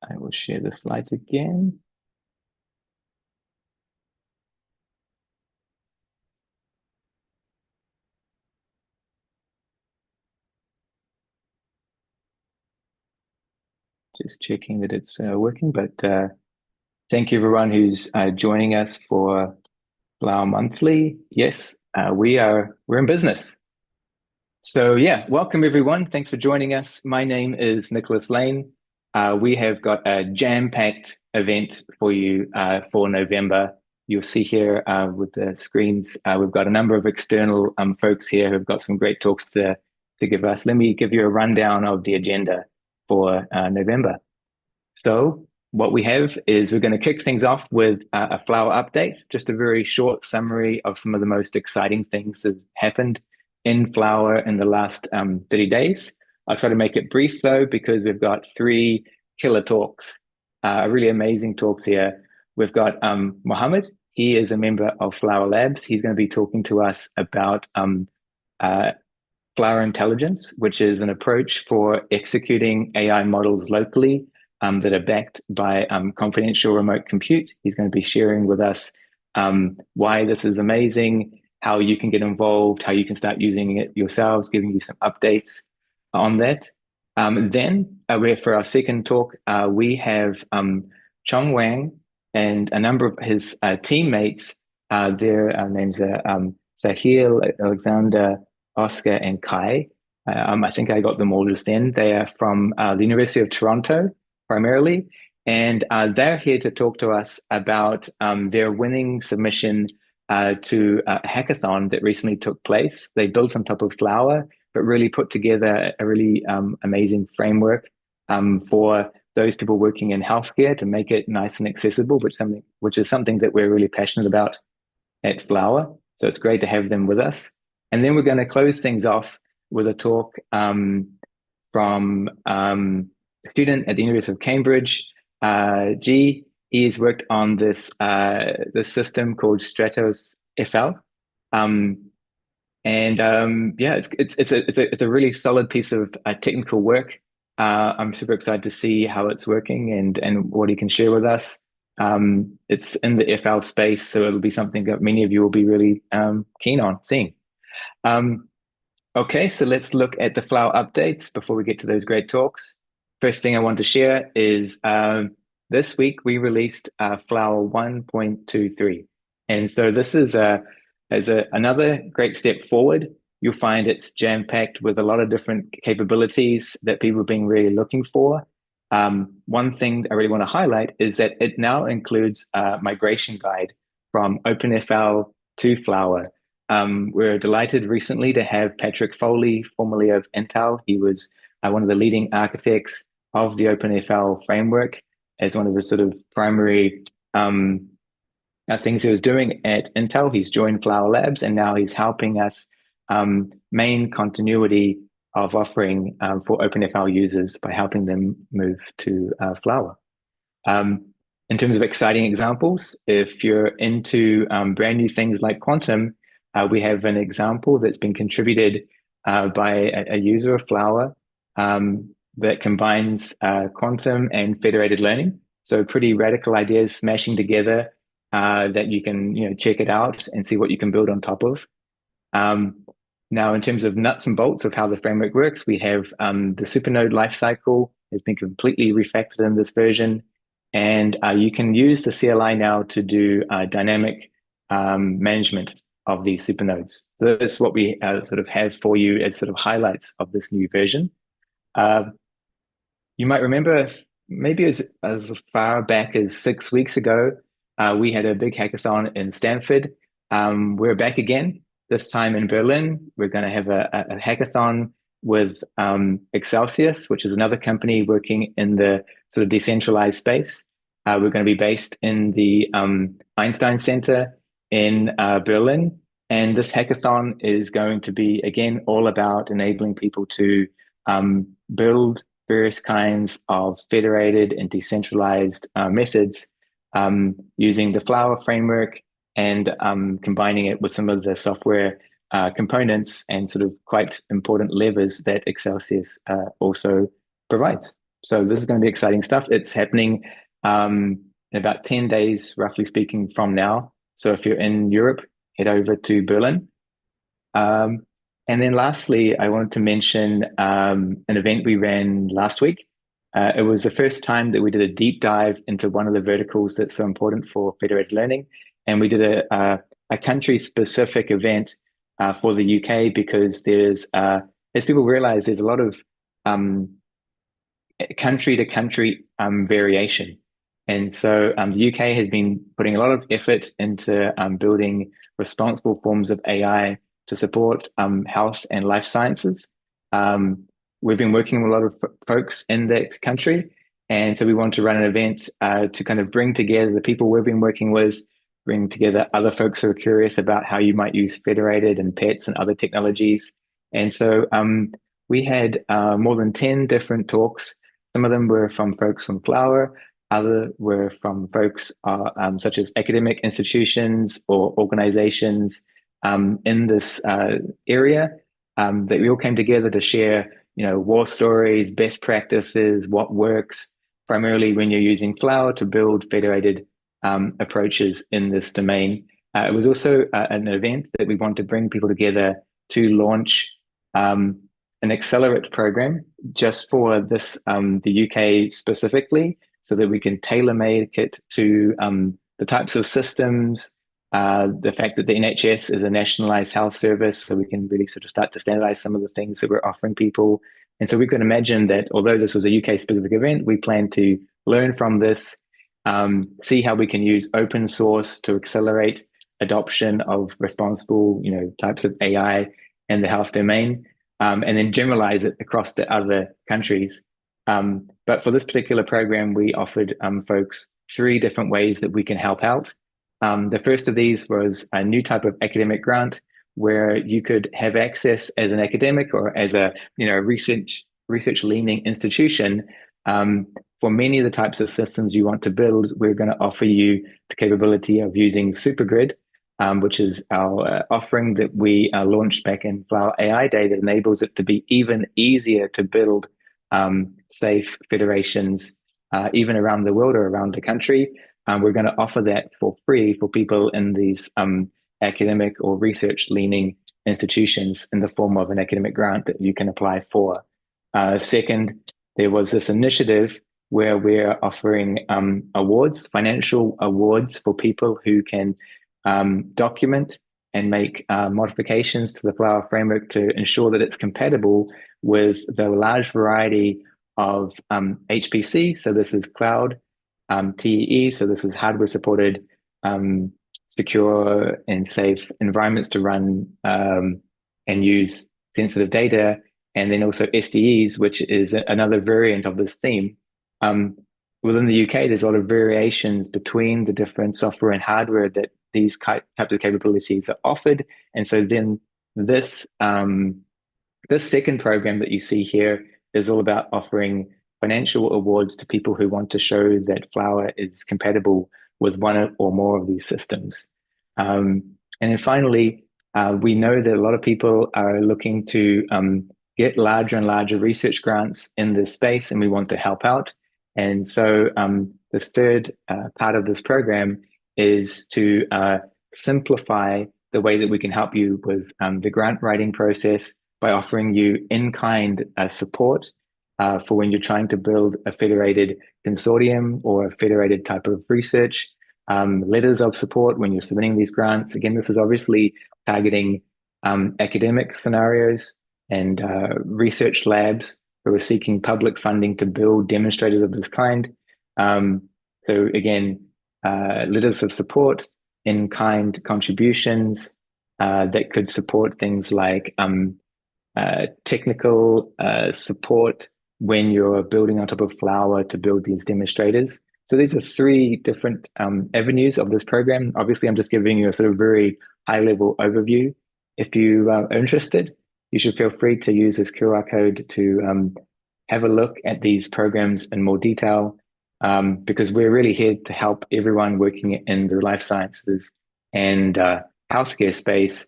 I will share the slides again. Just checking that it's working, but thank you everyone who's joining us for Flower Monthly. Yes, we're in business. So yeah, welcome everyone. Thanks for joining us. My name is Nicholas Lane. We have got a jam-packed event for you for November. You'll see here with the screens, we've got a number of external folks here who've got some great talks to give us. Let me give you a rundown of the agenda for November. So what we have is we're going to kick things off with a flower update, just a very short summary of some of the most exciting things that happened in flower in the last 30 days. I'll try to make it brief though, because we've got three killer talks, really amazing talks here. We've got Mohammad. He is a member of Flower Labs. He's going to be talking to us about uh, flower intelligence, which is an approach for executing AI models locally that are backed by confidential remote compute. He's going to be sharing with us why this is amazing, how you can get involved, how you can start using it yourselves, giving you some updates on that. Then for our second talk, we have Chong Wang and a number of his teammates. Their names are Sahil, Alexander, Oscar, and Kai. I think I got them all just then. They are from the University of Toronto, primarily, and they're here to talk to us about their winning submission to a hackathon that recently took place. They built on top of Flower, but really put together a really amazing framework for those people working in healthcare to make it nice and accessible, which is something that we're really passionate about at Flower. So it's great to have them with us. And then we're going to close things off with a talk from a student at the University of Cambridge. G, he has worked on this system called StratoFL. Um, and yeah, it's a really solid piece of technical work. I'm super excited to see how it's working and what he can share with us. It's in the FL space, so it'll be something that many of you will be really keen on seeing. Um, okay, so let's look at the flower updates before we get to those great talks. First thing I want to share is this week we released flower 1.23. And so this is another great step forward. You'll find it's jam-packed with a lot of different capabilities that people have been really looking for. One thing I really want to highlight is that it now includes a migration guide from OpenFL to Flower. We're delighted recently to have Patrick Foley, formerly of Intel. He was one of the leading architects of the OpenFL framework as one of the sort of primary things he was doing at Intel. He's joined Flower Labs and now he's helping us main continuity of offering for OpenFL users by helping them move to Flower. In terms of exciting examples, if you're into brand new things like quantum, we have an example that's been contributed by a user of Flower that combines quantum and federated learning. So pretty radical ideas smashing together that you can check it out and see what you can build on top of. Now, in terms of nuts and bolts of how the framework works, we have the supernode lifecycle has been completely refactored in this version. And you can use the CLI now to do dynamic management of these supernodes. So that's what we sort of have for you as sort of highlights of this new version. You might remember maybe as far back as 6 weeks ago, we had a big hackathon in Stanford. We're back again, this time in Berlin. We're going to have a hackathon with Excelsius, which is another company working in the sort of decentralized space. We're going to be based in the Einstein Center in Berlin. And this hackathon is going to be, again, all about enabling people to build various kinds of federated and decentralized methods using the Flower framework and combining it with some of the software components and sort of quite important levers that Excelsius also provides. So this is going to be exciting stuff. It's happening in about 10 days, roughly speaking, from now. So if you're in Europe, head over to Berlin. Um, and then lastly, I wanted to mention an event we ran last week. It was the first time that we did a deep dive into one of the verticals that's so important for federated learning. And we did a country-specific event for the UK because as people realize, there's a lot of um, country to country variation. And so the UK has been putting a lot of effort into building responsible forms of AI to support health and life sciences. Um, we've been working with a lot of folks in that country. And so we want to run an event to kind of bring together the people we've been working with, bring together other folks who are curious about how you might use federated and pets and other technologies. And so we had more than 10 different talks. Some of them were from folks from Flower, other were from folks such as academic institutions or organizations in this area that we all came together to share, war stories, best practices, what works, primarily when you're using Flower to build federated approaches in this domain. It was also an event that we want to bring people together to launch an accelerate program just for this, the UK specifically, so that we can tailor make it to the types of systems, the fact that the NHS is a nationalized health service, so we can really sort of start to standardize some of the things that we're offering people. And so we can imagine that although this was a UK specific event, we plan to learn from this, see how we can use open source to accelerate adoption of responsible, types of AI in the health domain, and then generalize it across the other countries. But for this particular program, we offered folks 3 different ways that we can help out. The first of these was a new type of academic grant where you could have access as an academic or as a research leaning institution for many of the types of systems you want to build. We're going to offer you the capability of using SuperGrid, which is our offering that we launched back in Flower AI Day that enables it to be even easier to build safe federations, even around the world or around the country. We're going to offer that for free for people in these academic or research leaning institutions in the form of an academic grant that you can apply for. Second, there was this initiative where we're offering awards, financial awards for people who can document and make modifications to the Flower framework to ensure that it's compatible with the large variety of HPC. So this is cloud, TEE. So this is hardware supported, secure and safe environments to run and use sensitive data. And then also SDEs, which is another variant of this theme. Within the UK, there's a lot of variations between the different software and hardware that these types of capabilities are offered. And so then this second program that you see here is all about offering financial awards to people who want to show that Flower is compatible with one or more of these systems. And then finally, we know that a lot of people are looking to get larger and larger research grants in this space, and we want to help out. And so this third part of this program is to simplify the way that we can help you with the grant writing process by offering you in-kind support for when you're trying to build a federated consortium or a federated type of research, letters of support when you're submitting these grants. Again, this is obviously targeting academic scenarios and research labs who are seeking public funding to build demonstrators of this kind. So again, letters of support, in-kind contributions that could support things like technical support when you're building on top of Flower to build these demonstrators. So these are 3 different avenues of this program. Obviously, I'm just giving you a sort of very high-level overview. If you are interested, you should feel free to use this QR code to have a look at these programs in more detail, because we're really here to help everyone working in the life sciences and healthcare space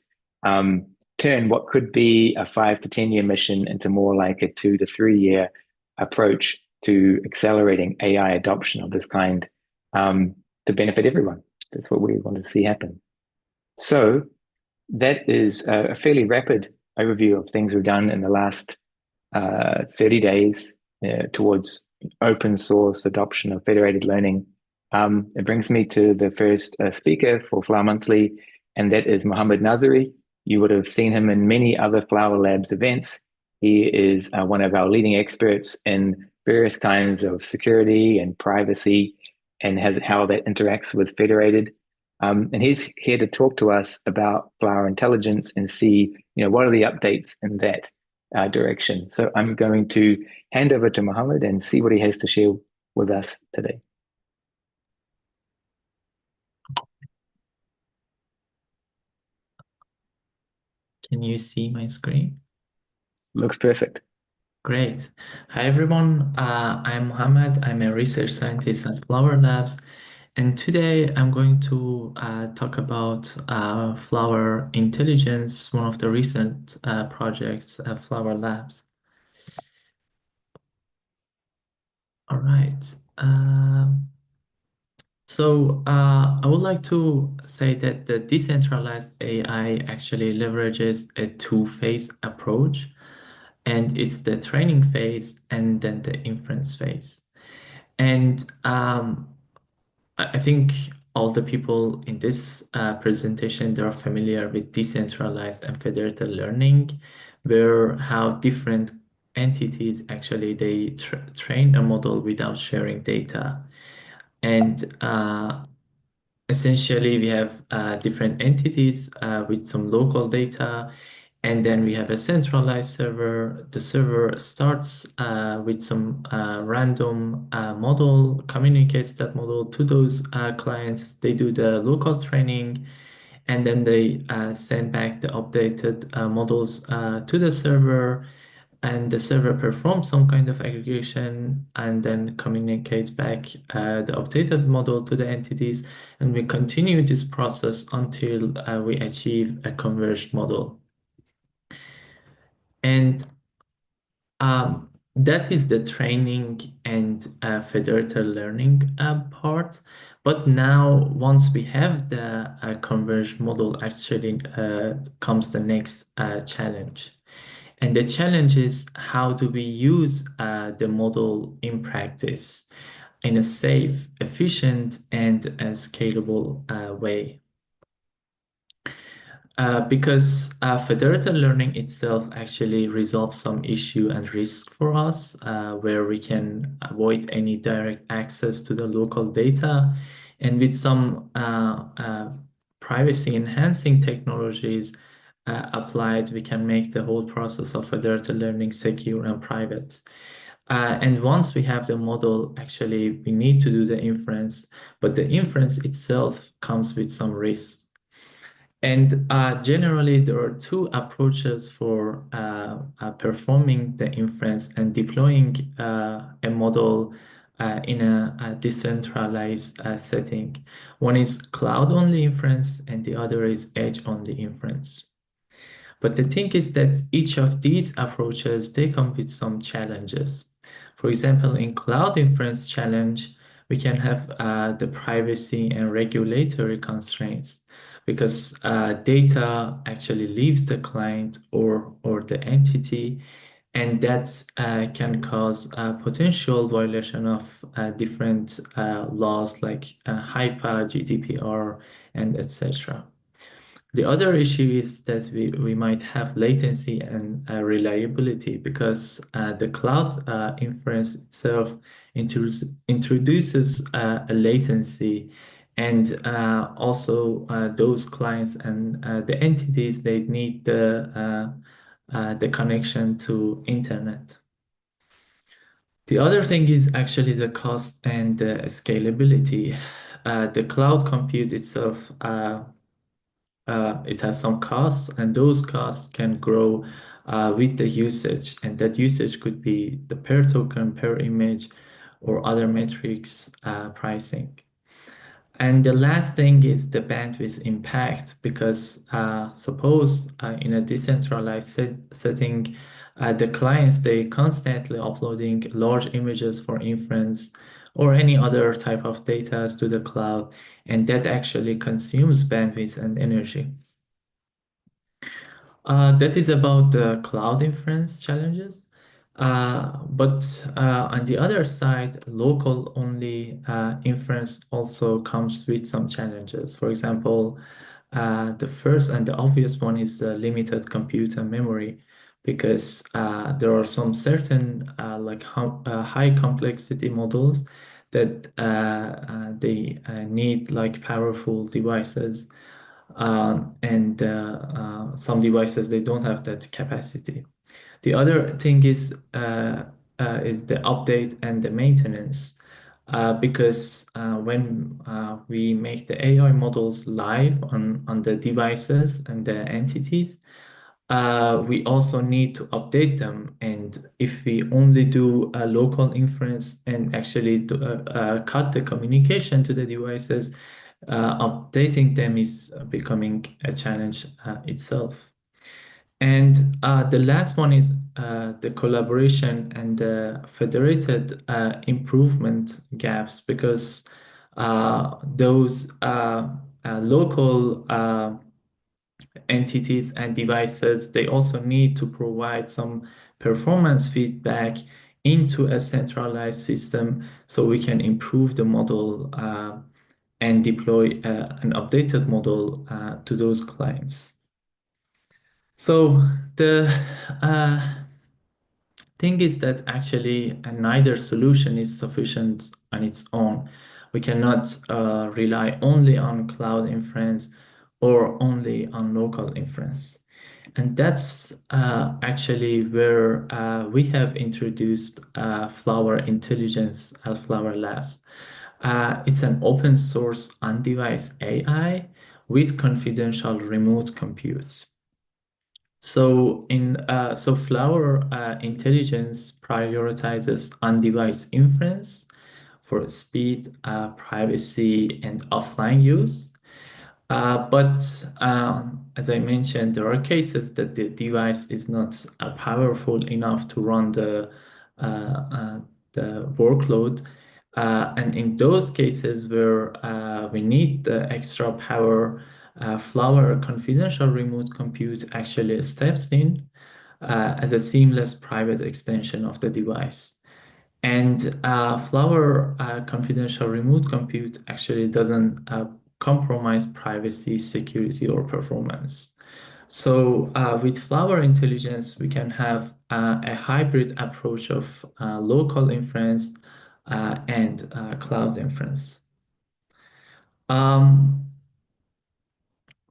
turn what could be a 5 to 10 year mission into more like a 2 to 3 year approach to accelerating AI adoption of this kind to benefit everyone. That's what we want to see happen. So that is a fairly rapid overview of things we've done in the last 30 days towards open source adoption of federated learning. It brings me to the first speaker for Flower Monthly, and that is Mohammad Naseri. You would have seen him in many other Flower Labs events. He is one of our leading experts in various kinds of security and privacy and how that interacts with federated. And he's here to talk to us about Flower Intelligence and see, what are the updates in that direction. So I'm going to hand over to Mohammad and see what he has to share with us today. Can you see my screen? Looks perfect. Great. Hi, everyone. I'm Mohammad. I'm a research scientist at Flower Labs. And today I'm going to talk about Flower Intelligence, one of the recent projects at Flower Labs. All right. So I would like to say that the decentralized AI actually leverages a two-phase approach, and it's the training phase and then the inference phase. And I think all the people in this presentation, they're familiar with decentralized and federated learning, where how different entities actually they train a model without sharing data. And essentially, we have different entities with some local data, and then we have a centralized server. The server starts with some random model, communicates that model to those clients. They do the local training, and then they send back the updated models to the server, and the server performs some kind of aggregation and then communicates back the updated model to the entities. And we continue this process until we achieve a converged model. And that is the training and federated learning part. But now, once we have the converged model, actually comes the next challenge. And the challenge is, how do we use the model in practice in a safe, efficient, and scalable way? Because federated learning itself actually resolves some issue and risk for us, where we can avoid any direct access to the local data. And with some privacy enhancing technologies applied, we can make the whole process of federated learning secure and private. And once we have the model, actually, we need to do the inference, but the inference itself comes with some risks. And generally, there are two approaches for performing the inference and deploying a model in a decentralized setting. One is cloud-only inference, and the other is edge-only inference. But the thing is that each of these approaches, they come with some challenges. For example, in cloud inference challenge, we can have the privacy and regulatory constraints, because data actually leaves the client or the entity, and that can cause potential violation of different laws like HIPAA, GDPR, and etc. The other issue is that we might have latency and reliability, because the cloud inference itself introduces a latency, and also those clients and the entities, they need the connection to internet. The other thing is actually the cost and the scalability. The cloud compute itself, it has some costs, and those costs can grow with the usage, and that usage could be the per token, per image, or other metrics pricing. And the last thing is the bandwidth impact, because suppose in a decentralized setting, The clients, they constantly uploading large images for inference or any other type of data to the cloud, and that actually consumes bandwidth and energy. That is about the cloud inference challenges. But on the other side, local only inference also comes with some challenges. For example, the first and the obvious one is the limited computer memory, because there are some certain high complexity models that they need like powerful devices, and some devices they don't have that capacity. The other thing is the update and the maintenance, because when we make the AI models live on the devices and the entities, we also need to update them. And if we only do a local inference and actually cut the communication to the devices, updating them is becoming a challenge itself. And the last one is the collaboration and the federated improvement gaps, because those local entities and devices, they also need to provide some performance feedback into a centralized system so we can improve the model and deploy an updated model to those clients. So the thing is that actually neither solution is sufficient on its own. We cannot rely only on cloud inference or only on local inference. And that's actually where we have introduced Flower Intelligence at Flower Labs. It's an open source on-device AI with confidential remote compute. So Flower Intelligence prioritizes on-device inference for speed, privacy, and offline use. But as I mentioned, there are cases that the device is not powerful enough to run the workload. And in those cases where we need the extra power, Flower Confidential Remote Compute actually steps in as a seamless private extension of the device. And Flower Confidential Remote Compute actually doesn't compromise privacy, security, or performance. So with Flower Intelligence, we can have a hybrid approach of local inference and cloud inference.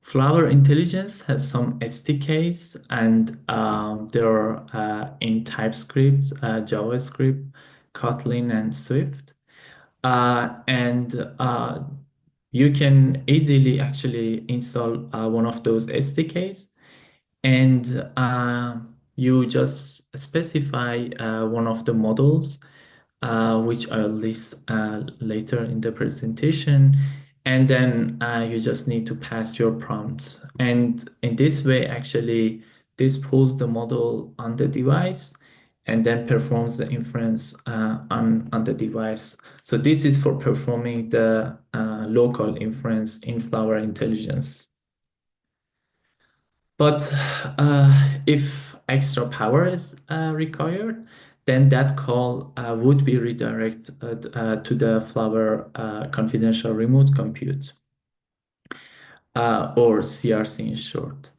Flower Intelligence has some SDKs, and they're in TypeScript, JavaScript, Kotlin, and Swift. And you can easily actually install one of those SDKs, and you just specify one of the models, which I'll list later in the presentation. And then you just need to pass your prompts. And in this way, actually, this pulls the model on the device and then performs the inference on the device. So this is for performing the local inference in Flower Intelligence. But if extra power is required, then that call would be redirected to the Flower Confidential Remote Compute, or CRC in short.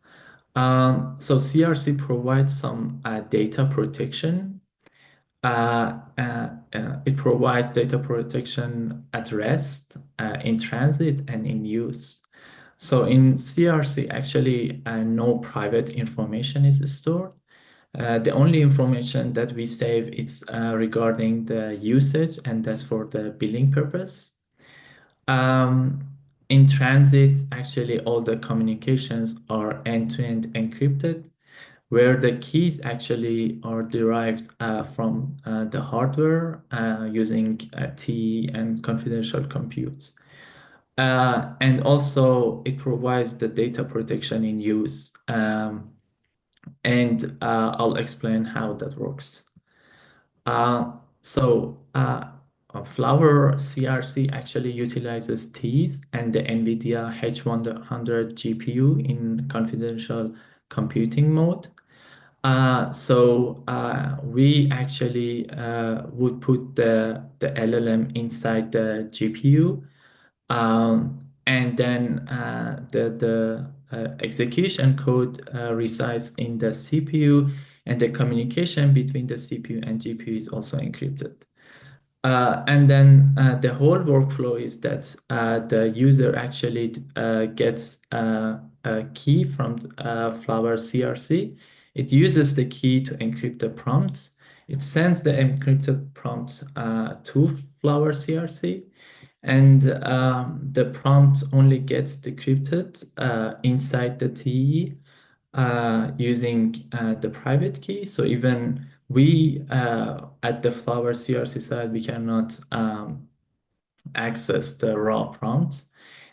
So CRC provides some data protection. It provides data protection at rest, in transit, and in use. So in CRC, actually, no private information is stored. The only information that we save is regarding the usage, and that's for the billing purpose. In transit, actually, all the communications are end-to-end encrypted, where the keys actually are derived from the hardware using T and confidential compute. And also, it provides the data protection in use. And I'll explain how that works. So Flower CRC actually utilizes Teas and the NVIDIA H100 GPU in confidential computing mode. We actually would put the LLM inside the GPU, and then the execution code resides in the CPU, and the communication between the CPU and GPU is also encrypted. And then the whole workflow is that the user actually gets a key from Flower CRC. It uses the key to encrypt the prompt. It sends the encrypted prompt to Flower CRC, and the prompt only gets decrypted inside the TE using the private key. So even we at the Flower CRC side, we cannot access the raw prompt.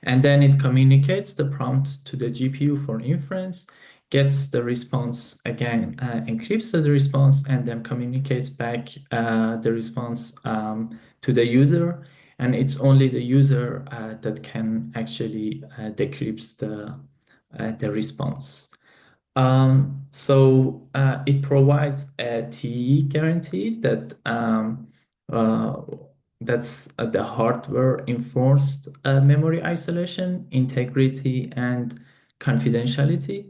And then it communicates the prompt to the GPU for inference, gets the response again, encrypts the response, and then communicates back the response to the user. And it's only the user that can actually decrypt the response. It provides a TE guarantee that that's the hardware enforced memory isolation, integrity, and confidentiality.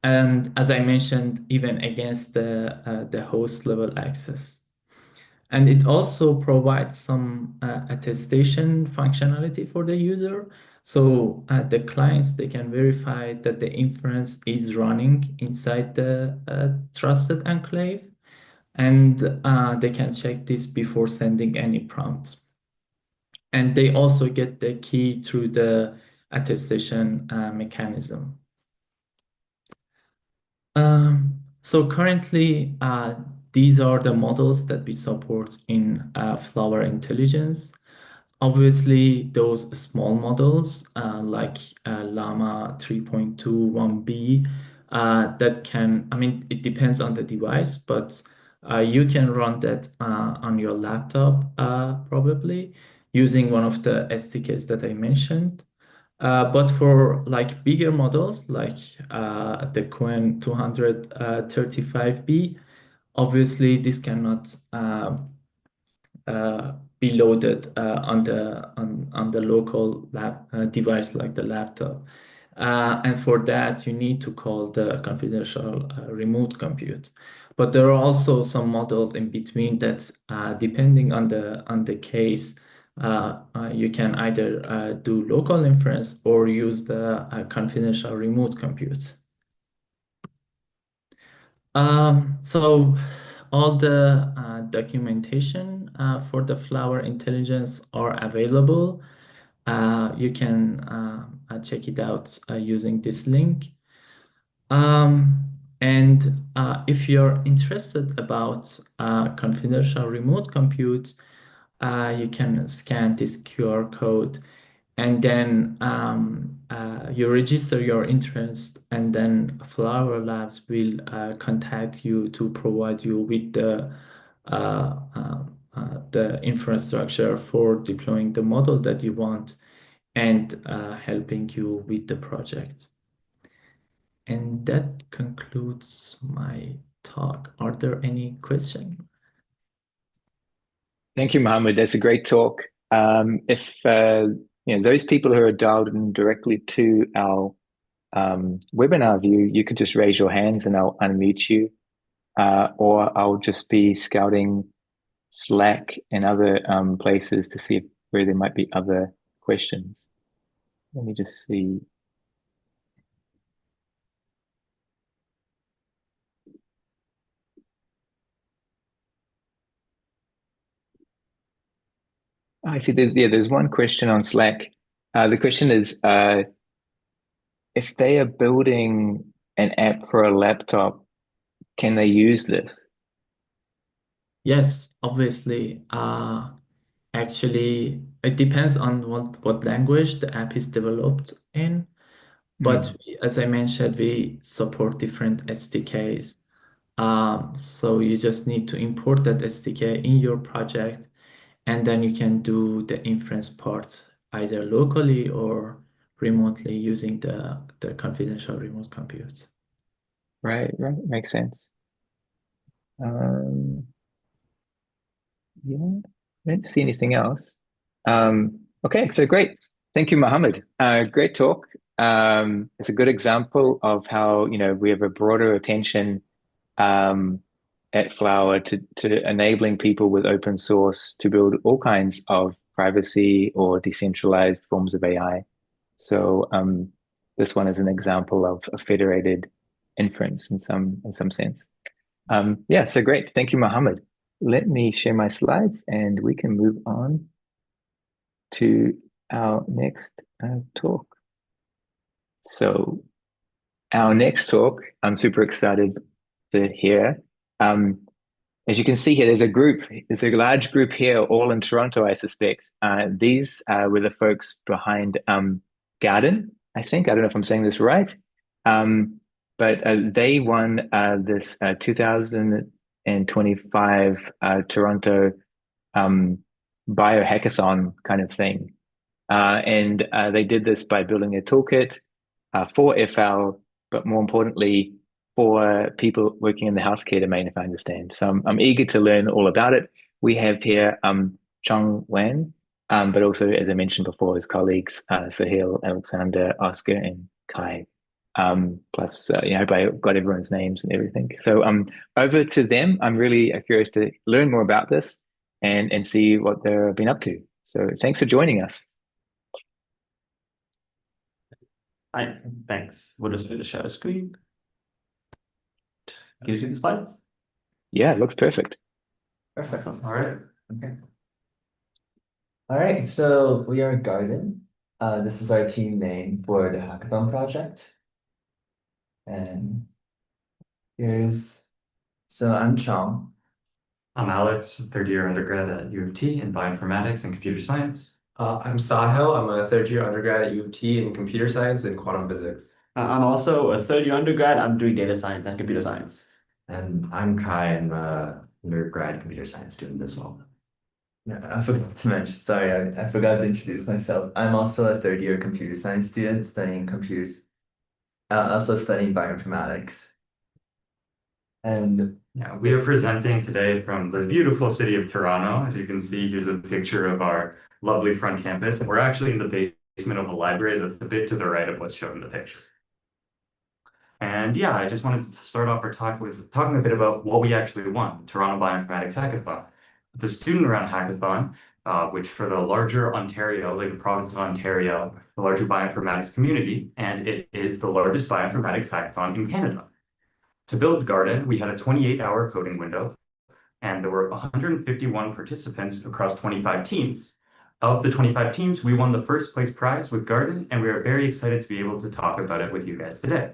And as I mentioned, even against the host level access. And it also provides some attestation functionality for the user. So the clients, they can verify that the inference is running inside the trusted enclave. And they can check this before sending any prompt. And they also get the key through the attestation mechanism. So currently, these are the models that we support in Flower Intelligence. Obviously, those small models like Llama 3.21b that can, I mean, it depends on the device, but you can run that on your laptop probably using one of the SDKs that I mentioned. But for like bigger models like the Qwen 235b, obviously this cannot be loaded on the local lab device like the laptop. And for that, you need to call the confidential remote compute. But there are also some models in between that, depending on the case, you can either do local inference or use the confidential remote compute. So all the documentation for the Flower Intelligence are available. You can check it out using this link. And if you're interested about confidential remote compute, you can scan this QR code, and then you register your interest, and then Flower Labs will contact you to provide you with the infrastructure for deploying the model that you want and helping you with the project. And that concludes my talk. Are there any questions? Thank you, Mohammed. That's a great talk. If those people who are dialed in directly to our webinar view, you could just raise your hands and I'll unmute you, or I'll just be scouting Slack and other places to see where there might be other questions. Let me just see. I see there's one question on Slack. The question is if they are building an app for a laptop, can they use this? Yes, obviously. Actually, it depends on what language the app is developed in. But Mm. as I mentioned, we support different SDKs. So you just need to import that SDK in your project, and then you can do the inference part either locally or remotely using the confidential remote compute. Right, right. Makes sense. Um, yeah, I don't see anything else. Okay, so great. Thank you, Mohammed. Great talk. It's a good example of how, we have a broader attention um, at Flower to enabling people with open source to build all kinds of privacy or decentralized forms of AI. So this one is an example of a federated inference in some sense. Yeah, so great. Thank you, Mohammed. Let me share my slides and we can move on to our next talk. So our next talk, I'm super excited to hear. Um, as you can see here, there's a large group here, all in Toronto, I suspect. These were the folks behind Guardin, I think. I don't know if I'm saying this right. Um, but they won this 2025 Toronto um, biohackathon kind of thing. And they did this by building a toolkit for FL, but more importantly, for people working in the healthcare domain, if I understand. So I'm eager to learn all about it. We have here Chong Wan, but also, as I mentioned before, his colleagues, Sahil, Alexander, Oscar, and Kai. Plus, I hope I got everyone's names and everything. So over to them. I'm really curious to learn more about this and see what they've been up to. So thanks for joining us. Hi, thanks. We'll just do the share screen. Can you see the slides? Yeah, it looks perfect. Perfect. All right. Okay. All right, so we are Guardin. This is our team name for the hackathon project. And so I'm Chong. I'm Alex, third year undergrad at U of T in bioinformatics and computer science. I'm Sahil. I'm a third year undergrad at U of T in computer science and quantum physics. I'm also a third year undergrad. I'm doing data science and computer science. And I'm Kai. I'm a undergrad computer science student as well. Yeah, I forgot to mention, sorry, I forgot to introduce myself. I'm also a third year computer science student studying computers, also studying bioinformatics. And Yeah, we are presenting today from the beautiful city of Toronto. As you can see, here's a picture of our lovely front campus. And we're actually in the basement of a library that's a bit to the right of what's shown in the picture. And yeah, I just wanted to start off our talk with talking a bit about what we actually won, Toronto Bioinformatics Hackathon. It's a student-run hackathon, which for the larger Ontario, like the province of Ontario, the larger bioinformatics community, and it is the largest bioinformatics hackathon in Canada. To build Guardin, we had a 28-hour coding window, and there were 151 participants across 25 teams. Of the 25 teams, we won the first place prize with Guardin, and we are very excited to be able to talk about it with you guys today.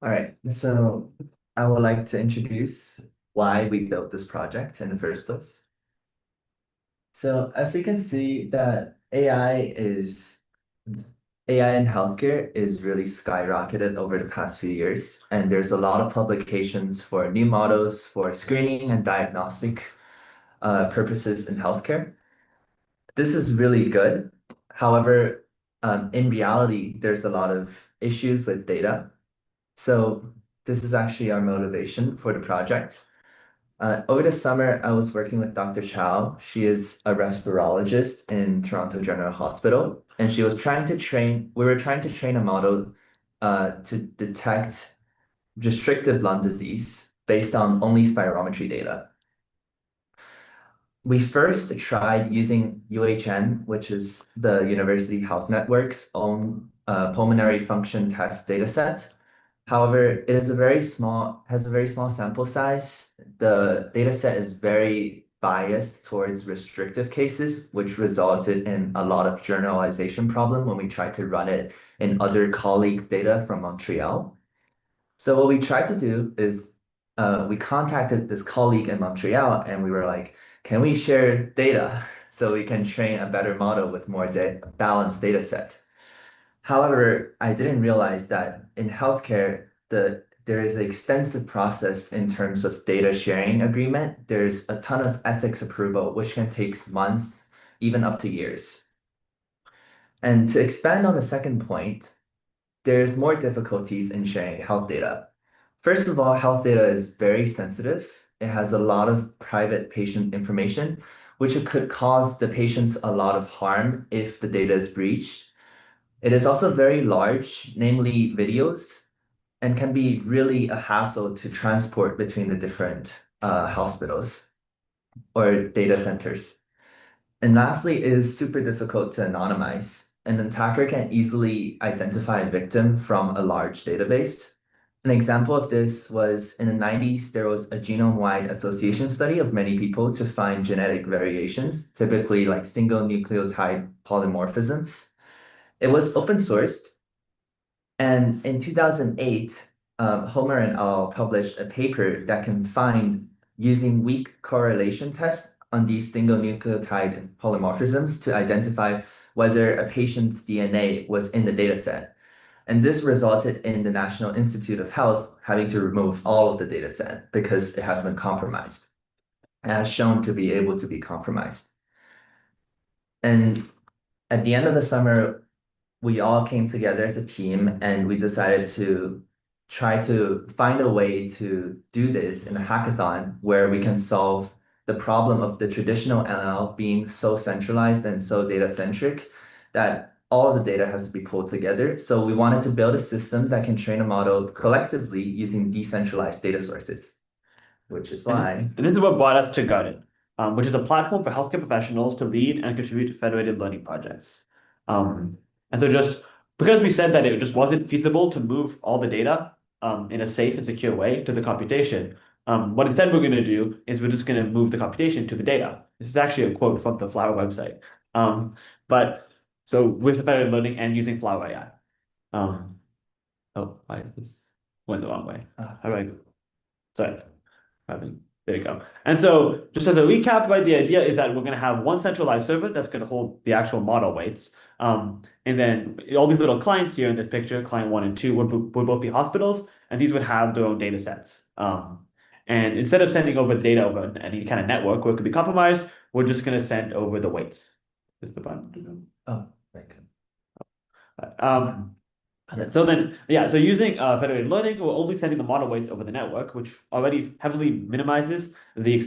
all right, so I would like to introduce why we built this project in the first place. So as we can see that AI in healthcare is really skyrocketed over the past few years, and there's a lot of publications for new models for screening and diagnostic purposes in healthcare. This is really good. However, in reality, there's a lot of issues with data. So this is actually our motivation for the project. Over the summer, I was working with Dr. Chow. She is a respirologist in Toronto General Hospital, and we were trying to train a model to detect restrictive lung disease based on only spirometry data. We first tried using UHN, which is the University Health Network's own pulmonary function test dataset. However, it is has a very small sample size. The data set is very biased towards restrictive cases, which resulted in a lot of generalization problem when we tried to run it in other colleagues' data from Montreal. So what we tried to do is we contacted this colleague in Montreal and we were like, can we share data? so we can train a better model with more balanced data set. However, I didn't realize that in healthcare, there is an extensive process in terms of data sharing agreement. There's a ton of ethics approval, which can take months, even up to years. And to expand on the second point, there's more difficulties in sharing health data. First of all, health data is very sensitive. It has a lot of private patient information, which could cause the patients a lot of harm if the data is breached. It is also very large, namely videos, and can be really a hassle to transport between the different hospitals or data centers. And lastly, it is super difficult to anonymize. An attacker can easily identify a victim from a large database. An example of this was in the 90s, there was a genome-wide association study of many people to find genetic variations, typically like single nucleotide polymorphisms. It was open sourced. And in 2008, Homer and al. Published a paper that can find using weak correlation tests on these single nucleotide polymorphisms to identify whether a patient's DNA was in the data set. And this resulted in the National Institute of Health having to remove all of the data set because it has been compromised. It has shown to be able to be compromised. And at the end of the summer, we all came together as a team and we decided to try to find a way to do this in a hackathon where we can solve the problem of the traditional ML being so centralized and so data-centric that all of the data has to be pulled together. So we wanted to build a system that can train a model collectively using decentralized data sources, which is why. And this is what brought us to Guardin, which is a platform for healthcare professionals to lead and contribute to federated learning projects. And so just because we said that it just wasn't feasible to move all the data in a safe and secure way to the computation, what instead we're going to do is we're just going to move the computation to the data. This is actually a quote from the Flower website. But so with the federated learning and using Flower AI. Oh, why is this went the wrong way? How do I go? Sorry. There you go. And so just as a recap, right, the idea is that we're going to have one centralized server that's going to hold the actual model weights. And then all these little clients here in this picture, client 1 and 2, would both be hospitals, and these would have their own data sets. And instead of sending over the data over any kind of network where it could be compromised, we're just going to send over the weights. This is the button. Oh, right. So then, yeah, so using federated learning, we're only sending the model weights over the network, which already heavily minimizes the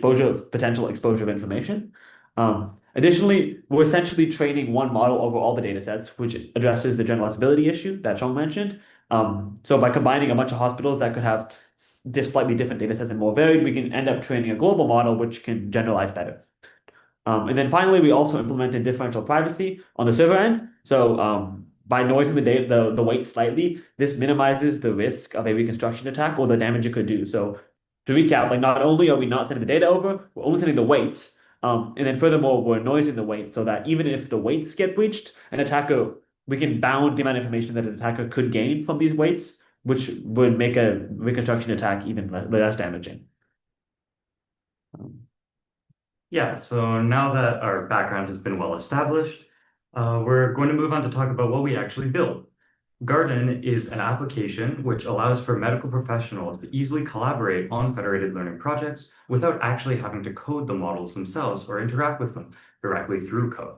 potential exposure of information. Additionally, we're essentially training one model over all the data sets, which addresses the generalizability issue that Chong mentioned. So by combining a bunch of hospitals that could have slightly different data sets and more varied, we can end up training a global model which can generalize better. And then finally, we also implemented differential privacy on the server end. So by noising the weight slightly, this minimizes the risk of a reconstruction attack or the damage it could do. So to recap, like not only are we not sending the data over, we're only sending the weights. And then furthermore, we're noising the weight so that even if the weights get breached, we can bound the amount of information that an attacker could gain from these weights, which would make a reconstruction attack even less damaging. Yeah, so now that our background has been well established, we're going to move on to talk about what we actually build. Guardin is an application which allows for medical professionals to easily collaborate on federated learning projects without actually having to code the models themselves or interact with them directly through code.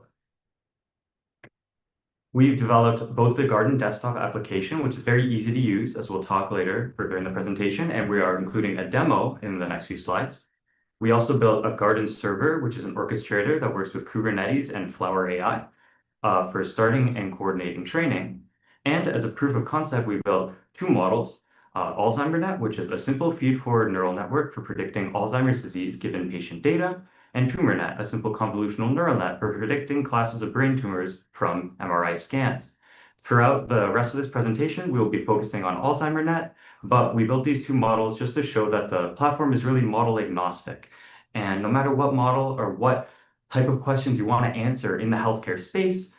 We've developed both the Guardin desktop application, which is very easy to use, as we'll talk later further in the presentation, and we are including a demo in the next few slides. We also built a Guardin server, which is an orchestrator that works with Kubernetes and Flower AI for starting and coordinating training. And as a proof of concept, we built two models, AlzheimerNet, which is a simple feed-forward neural network for predicting Alzheimer's disease given patient data, and TumorNet, a simple convolutional neural net for predicting classes of brain tumors from MRI scans. Throughout the rest of this presentation, we will be focusing on AlzheimerNet, but we built these two models just to show that the platform is really model agnostic. And no matter what model or what type of questions you want to answer in the healthcare space,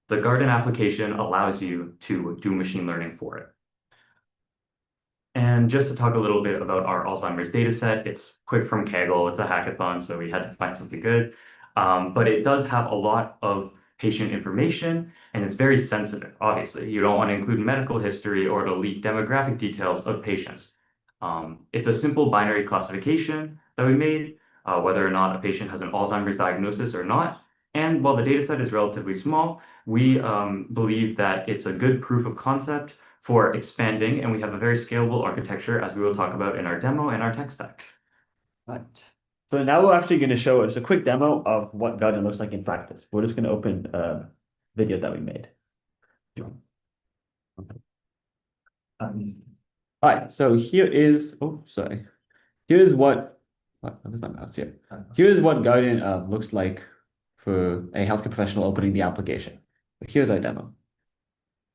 the Guardin application allows you to do machine learning for it. And just to talk a little bit about our Alzheimer's data set, it's quick from Kaggle, it's a hackathon, so we had to find something good. but it does have a lot of patient information, and it's very sensitive, obviously. You don't want to include medical history or to leak demographic details of patients. It's a simple binary classification that we made, whether or not a patient has an Alzheimer's diagnosis or not. And while the data set is relatively small, we believe that it's a good proof of concept for expanding, and we have a very scalable architecture, as we will talk about in our demo and our tech stack. Right. So now we're actually going to show just a quick demo of what Guardin looks like in practice. We're just going to open a video that we made. All right, so here is, oh, sorry. Here's what there's my mouse here. Here's what Guardin looks like for a healthcare professional opening the application. Here's our demo.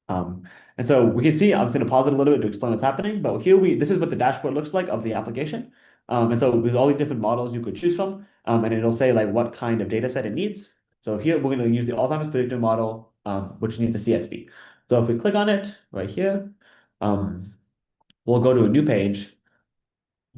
And so we can see, I'm just going to pause it a little bit to explain what's happening, but here this is what the dashboard looks like of the application. And so there's all these different models you could choose from, and it'll say like what kind of data set it needs. So here we're going to use the Alzheimer's predictor model, which needs a CSV. So if we click on it right here, we'll go to a new page.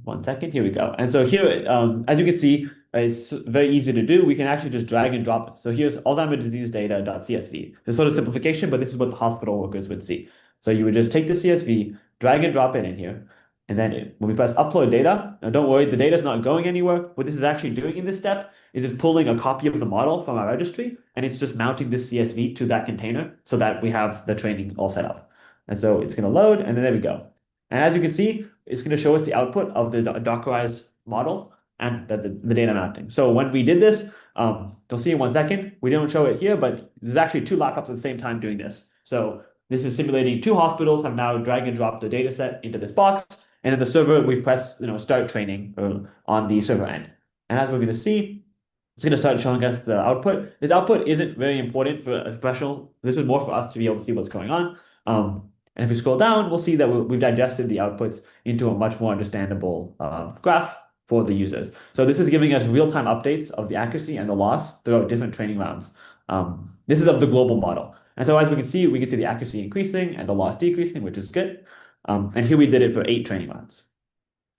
1 second, here we go. And so here, as you can see, it's very easy to do. We can actually just drag and drop it. So here's Alzheimer's disease data.csv. This sort of simplification, but this is what the hospital workers would see. So you would just take the CSV, drag and drop it in here. And then when we press upload data, now don't worry, the data is not going anywhere. What this is actually doing in this step is it's pulling a copy of the model from our registry, and it's just mounting this CSV to that container so that we have the training all set up. And so it's going to load, and then there we go. And as you can see, it's going to show us the output of the Dockerized model and the data mounting. So when we did this, you'll see in 1 second, we don't show it here, but there's actually 2 laptops at the same time doing this. So this is simulating 2 hospitals have now drag and dropped the data set into this box. And then the server, we've pressed start training on the server end. And as we're going to see, it's going to start showing us the output. This output isn't very important for a professional. This is more for us to be able to see what's going on. And if we scroll down, we'll see that we've digested the outputs into a much more understandable graph for the users. So this is giving us real-time updates of the accuracy and the loss throughout different training rounds. This is of the global model. And so as we can see the accuracy increasing and the loss decreasing, which is good. And here we did it for 8 training rounds.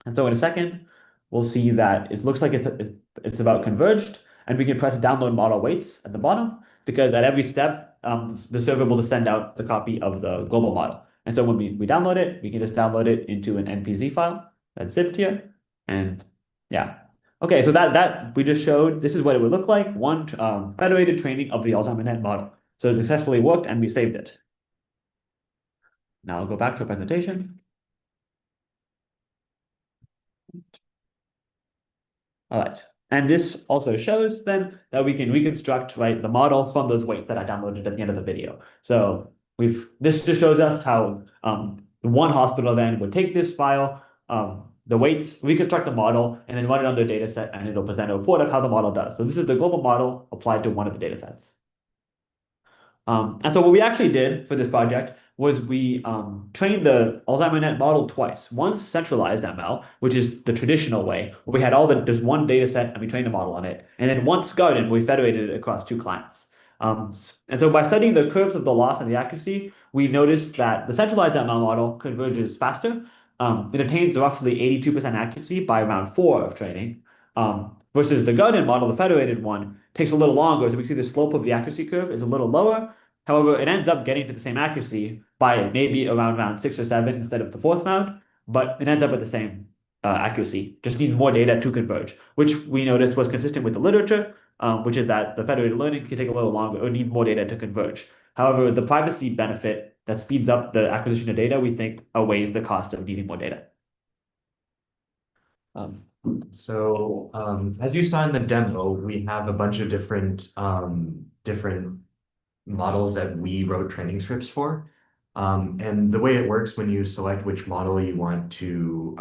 And so in a second, we'll see that it looks like it's about converged, and we can press download model weights at the bottom, because at every step, the server will send out the copy of the global model. And so when we download it, we can just download it into an NPZ file that's zipped here. And yeah. Okay, so that we just showed, this is what it would look like, one federated training of the AlzheimerNet model. So it successfully worked, and we saved it. Now I'll go back to our presentation. All right. And this also shows then that we can reconstruct the model from those weights that I downloaded at the end of the video. So this just shows us how one hospital then would take this file, the weights, reconstruct the model, and then run it on their data set, and it'll present a report of how the model does. So this is the global model applied to one of the data sets. And so what we actually did for this project was we trained the AlzheimerNet model twice. Once centralized ML, which is the traditional way, where we had there's one data set and we trained a model on it. And then once Guardin, we federated it across 2 clients. And so by studying the curves of the loss and the accuracy, we noticed that the centralized ML model converges faster. It attains roughly 82% accuracy by round 4 of training, versus the Guardin model, the federated one, takes a little longer. So we see the slope of the accuracy curve is a little lower. However, it ends up getting to the same accuracy by maybe around round 6 or 7 instead of the 4th round, but it ends up at the same accuracy, just needs more data to converge, which we noticed was consistent with the literature, which is that the federated learning can take a little longer or needs more data to converge. However, the privacy benefit that speeds up the acquisition of data, we think outweighs the cost of needing more data. As you saw in the demo, we have a bunch of different models that we wrote training scripts for. And the way it works when you select which model you want to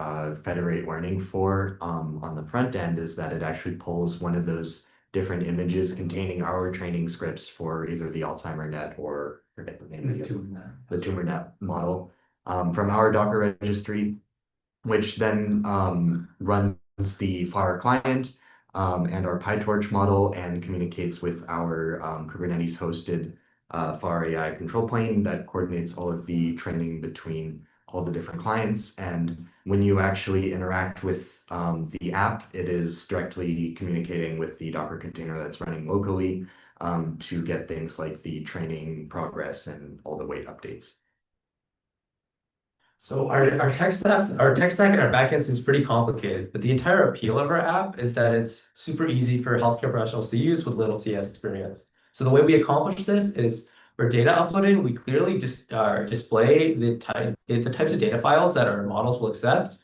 federate learning for on the front end is that it actually pulls one of those different images containing our training scripts for either the AlzheimerNet or forget the name of the TumorNet model from our Docker registry, which then runs the FAR client and our PyTorch model and communicates with our Kubernetes hosted FAR AI control plane that coordinates all of the training between all the different clients. And when you actually interact with the app, it is directly communicating with the Docker container that's running locally to get things like the training progress and all the weight updates. So our tech stack and our backend seems pretty complicated, but the entire appeal of our app is that it's super easy for healthcare professionals to use with little CS experience. So the way we accomplish this is for data uploading, we clearly just display the types of data files that our models will accept.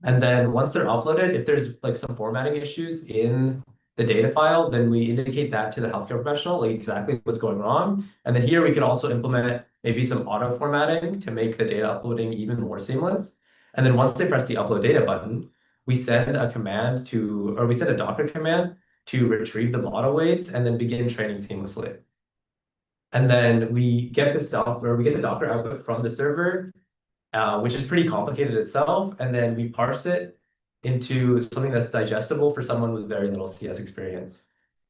And then once they're uploaded, if there's like some formatting issues in the data file, then we indicate that to the healthcare professional, like exactly what's going on. And then here we can also implement maybe some auto formatting to make the data uploading even more seamless. And then once they press the upload data button, we send a command we send a Docker command to retrieve the model weights and then begin training seamlessly. And then we get the Docker output from the server, which is pretty complicated itself, and then we parse it into something that's digestible for someone with very little CS experience.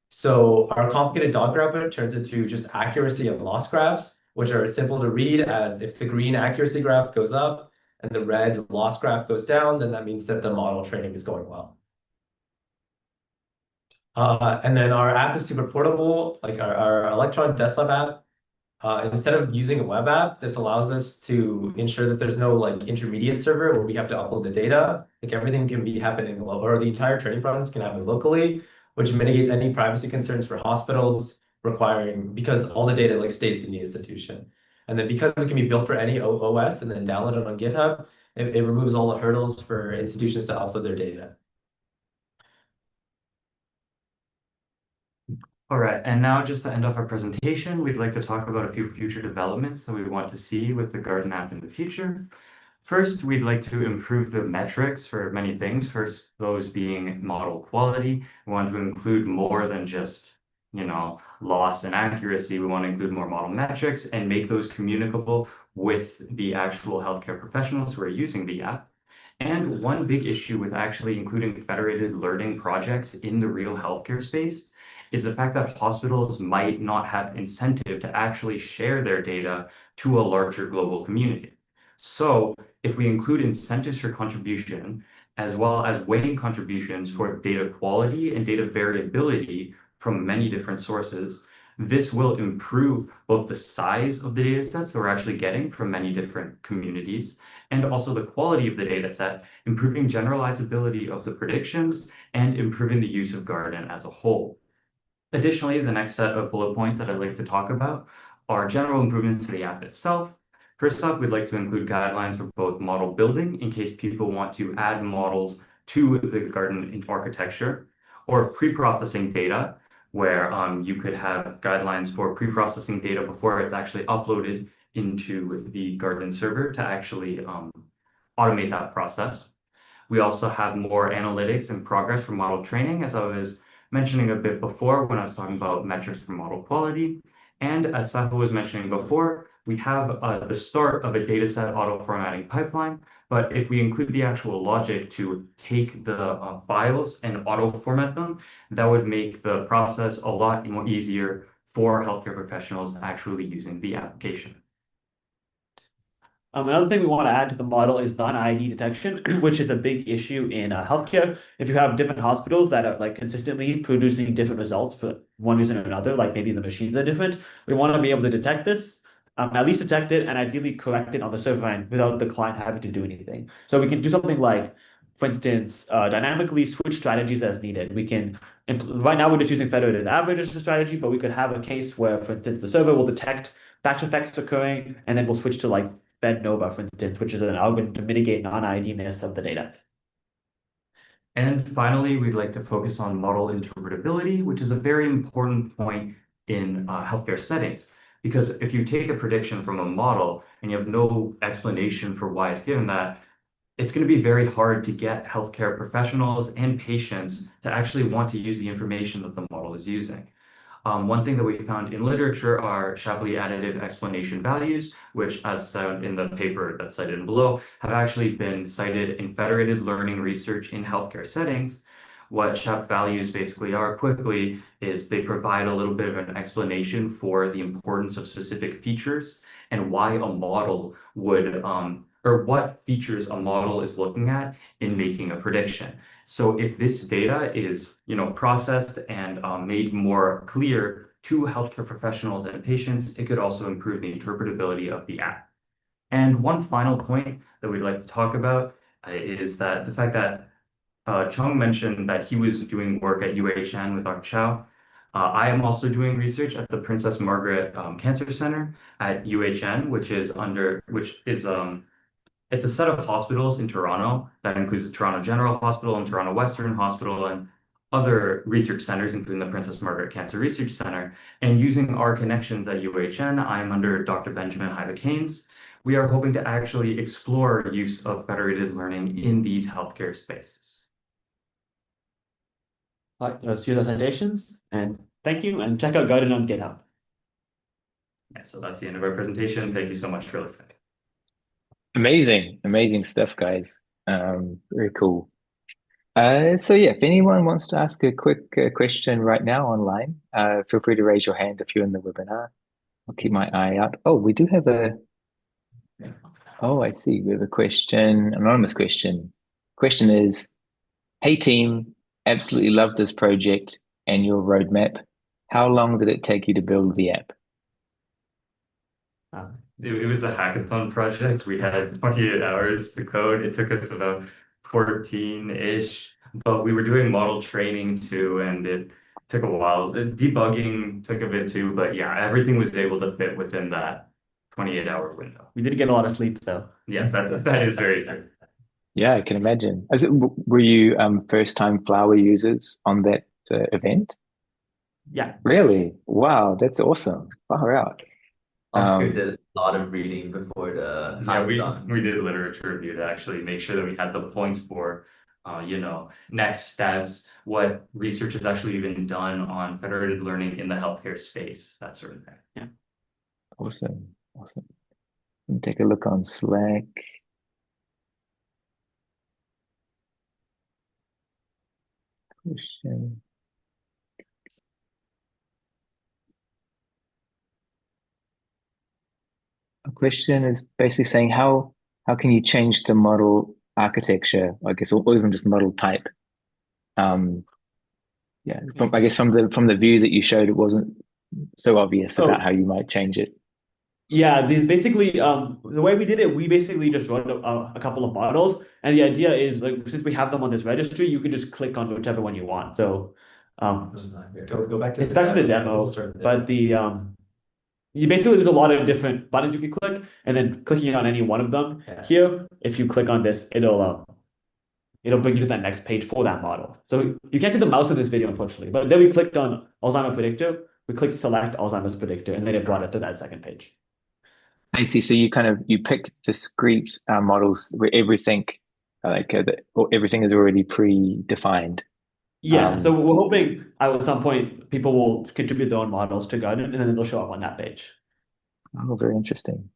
So our complicated Docker output turns into just accuracy and loss graphs, which are simple to read as if the green accuracy graph goes up and the red loss graph goes down, then that means that the model training is going well. And then our app is super portable, like our Electron desktop app. Instead of using a web app, this allows us to ensure that there's no like intermediate server where we have to upload the data. Like everything can be happening, or the entire training process can happen locally, which mitigates any privacy concerns for hospitals because all the data like stays in the institution. And then because it can be built for any OS and then downloaded on GitHub, it removes all the hurdles for institutions to upload their data. All right, and now just to end off our presentation, we'd like to talk about a few future developments that we want to see with the Guardin app in the future. First, we'd like to improve the metrics for many things. First, those being model quality. We want to include more than just, loss and accuracy. We want to include more model metrics and make those communicable with the actual healthcare professionals who are using the app. And one big issue with actually including federated learning projects in the real healthcare space is the fact that hospitals might not have incentive to actually share their data to a larger global community. So if we include incentives for contribution, as well as weighting contributions for data quality and data variability from many different sources, this will improve both the size of the data sets that we're actually getting from many different communities, and also the quality of the data set, improving generalizability of the predictions and improving the use of Guardin as a whole. Additionally, the next set of bullet points that I'd like to talk about are general improvements to the app itself. First up, we'd like to include guidelines for both model building in case people want to add models to the Guardin architecture, or pre-processing data, where you could have guidelines for pre-processing data before it's actually uploaded into the Guardin server to actually automate that process. We also have more analytics and progress for model training, as I was mentioning a bit before when I was talking about metrics for model quality. And as Sahil was mentioning before, we have the start of a dataset auto formatting pipeline. But if we include the actual logic to take the files and auto format them, that would make the process a lot more easier for healthcare professionals actually using the application. Another thing we want to add to the model is non-ID detection, which is a big issue in healthcare. If you have different hospitals that are like consistently producing different results for one reason or another, like maybe the machines are different, we want to be able to detect this, at least detect it and ideally correct it on the server end without the client having to do anything. So we can do something like, for instance, dynamically switch strategies as needed. We can, right now we're just using federated average as a strategy, but we could have a case where, for instance, the server will detect batch effects occurring, and then we'll switch to like FedNova, for instance, which is an algorithm to mitigate non-ID-ness of the data. And finally, we'd like to focus on model interpretability, which is a very important point in healthcare settings. Because if you take a prediction from a model and you have no explanation for why it's given that, it's going to be very hard to get healthcare professionals and patients to actually want to use the information that the model is using. One thing that we found in literature are Shapley additive explanation values, which, as cited in the paper that's cited below, have actually been cited in federated learning research in healthcare settings. What SHAP values basically are quickly is they provide a little bit of an explanation for the importance of specific features and why a model would, or or what features a model is looking at in making a prediction. So if this data is, processed and made more clear to healthcare professionals and patients, it could also improve the interpretability of the app. And one final point that we'd like to talk about is that the fact that Chong mentioned that he was doing work at UHN with Dr. Chow. I am also doing research at the Princess Margaret Cancer Center at UHN, which is it's a set of hospitals in Toronto that includes the Toronto General Hospital and Toronto Western Hospital and other research centers, including the Princess Margaret Cancer Research Center. And using our connections at UHN, I'm under Dr. Benjamin Haynes. We are hoping to actually explore use of federated learning in these healthcare spaces. All right, let's use our citations, and thank you, and check out Guardin on GitHub. Yeah, so that's the end of our presentation. Thank you so much for listening. Amazing stuff, guys. Very cool. So yeah, if anyone wants to ask a quick question right now online, feel free to raise your hand if you're in the webinar. I'll keep my eye out. Oh, we do have I see. We have a question, anonymous question. Question is, hey team, absolutely love this project and your roadmap. How long did it take you to build the app? It was a hackathon project. We had 28 hours to code. It took us about 14-ish, but we were doing model training too, and it took a while. The debugging took a bit too, but yeah, everything was able to fit within that 28-hour window. We did get a lot of sleep though. Yes, that is very true. Yeah, I can imagine. Were you first-time Flower users on that event? Yeah. Really? Wow, that's awesome. Far out. Oscar did a lot of reading before the hackathon. We did literature review to actually make sure that we had the points for next steps, what research has actually been done on federated learning in the healthcare space, that sort of thing. Yeah. Awesome. Let me take a look on Slack. Question. A question is basically saying how can you change the model architecture, I guess, or even just model type? I guess from the view that you showed, it wasn't so obvious about how you might change it. Yeah, these basically the way we did it, we basically just wrote a couple of models, and the idea is like since we have them on this registry, you can just click on whichever one you want. So Go back to it's back to the demo, but basically there's a lot of different buttons you can click, and then clicking on any one of them here, if you click on this, it'll bring you to that next page for that model. So you can't see the mouse in this video, unfortunately, but then we clicked on Alzheimer's predictor, we clicked select Alzheimer's predictor, and then it brought it to that second page. I see. So you pick discrete models where everything everything is already predefined. Yeah, so we're hoping at some point people will contribute their own models to Guardin, and then they'll show up on that page. Oh, very interesting.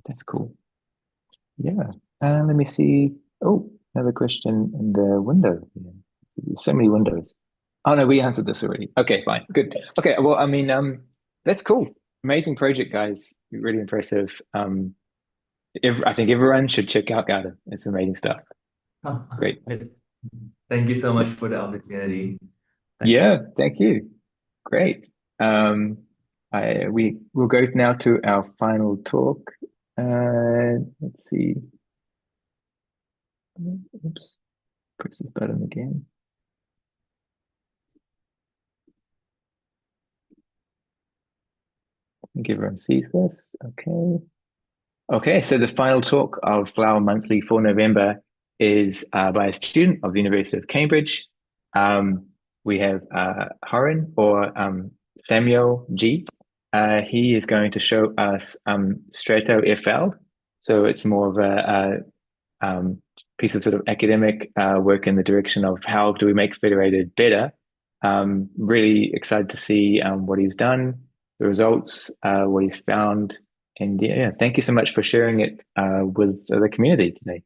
That's cool. Yeah. Let me see. Oh, another question in the window. There's so many windows. Oh no, we answered this already. Okay, fine. Good. Okay, well, I mean, that's cool. Amazing project, guys. Really impressive. I think everyone should check out Guardin. It's amazing stuff. Oh, great. Thank you so much for the opportunity. Thanks. Yeah, thank you. Great. We will go now to our final talk. Let's see. Oops. Press this button again. I think everyone sees this. Okay, so the final talk of Flower Monthly for November is by a student of the University of Cambridge. We have Haoran or Samuel G. He is going to show us StratoFL. So it's more of a piece of sort of academic work in the direction of how do we make federated better. Really excited to see what he's done, the results, what he's found. And yeah, thank you so much for sharing it with the community today.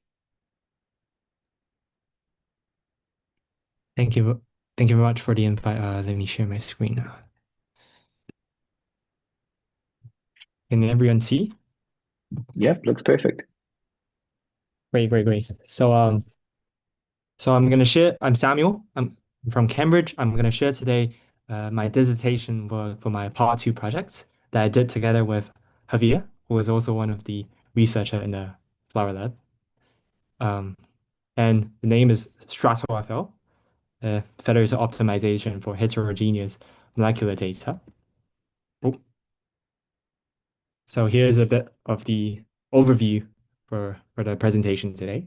Thank you. Thank you very much for the invite. Let me share my screen now. Can everyone see? Yep, looks perfect. Great. So I'm gonna share. I'm Samuel. I'm from Cambridge. I'm gonna share today my dissertation for my part two project that I did together with Javier, who was also one of the researcher in the Flower Lab. Um, and the name is StratoFL, Federated Optimization for Heterogeneous Molecular Data. Oh, so here's a bit of the overview for the presentation today.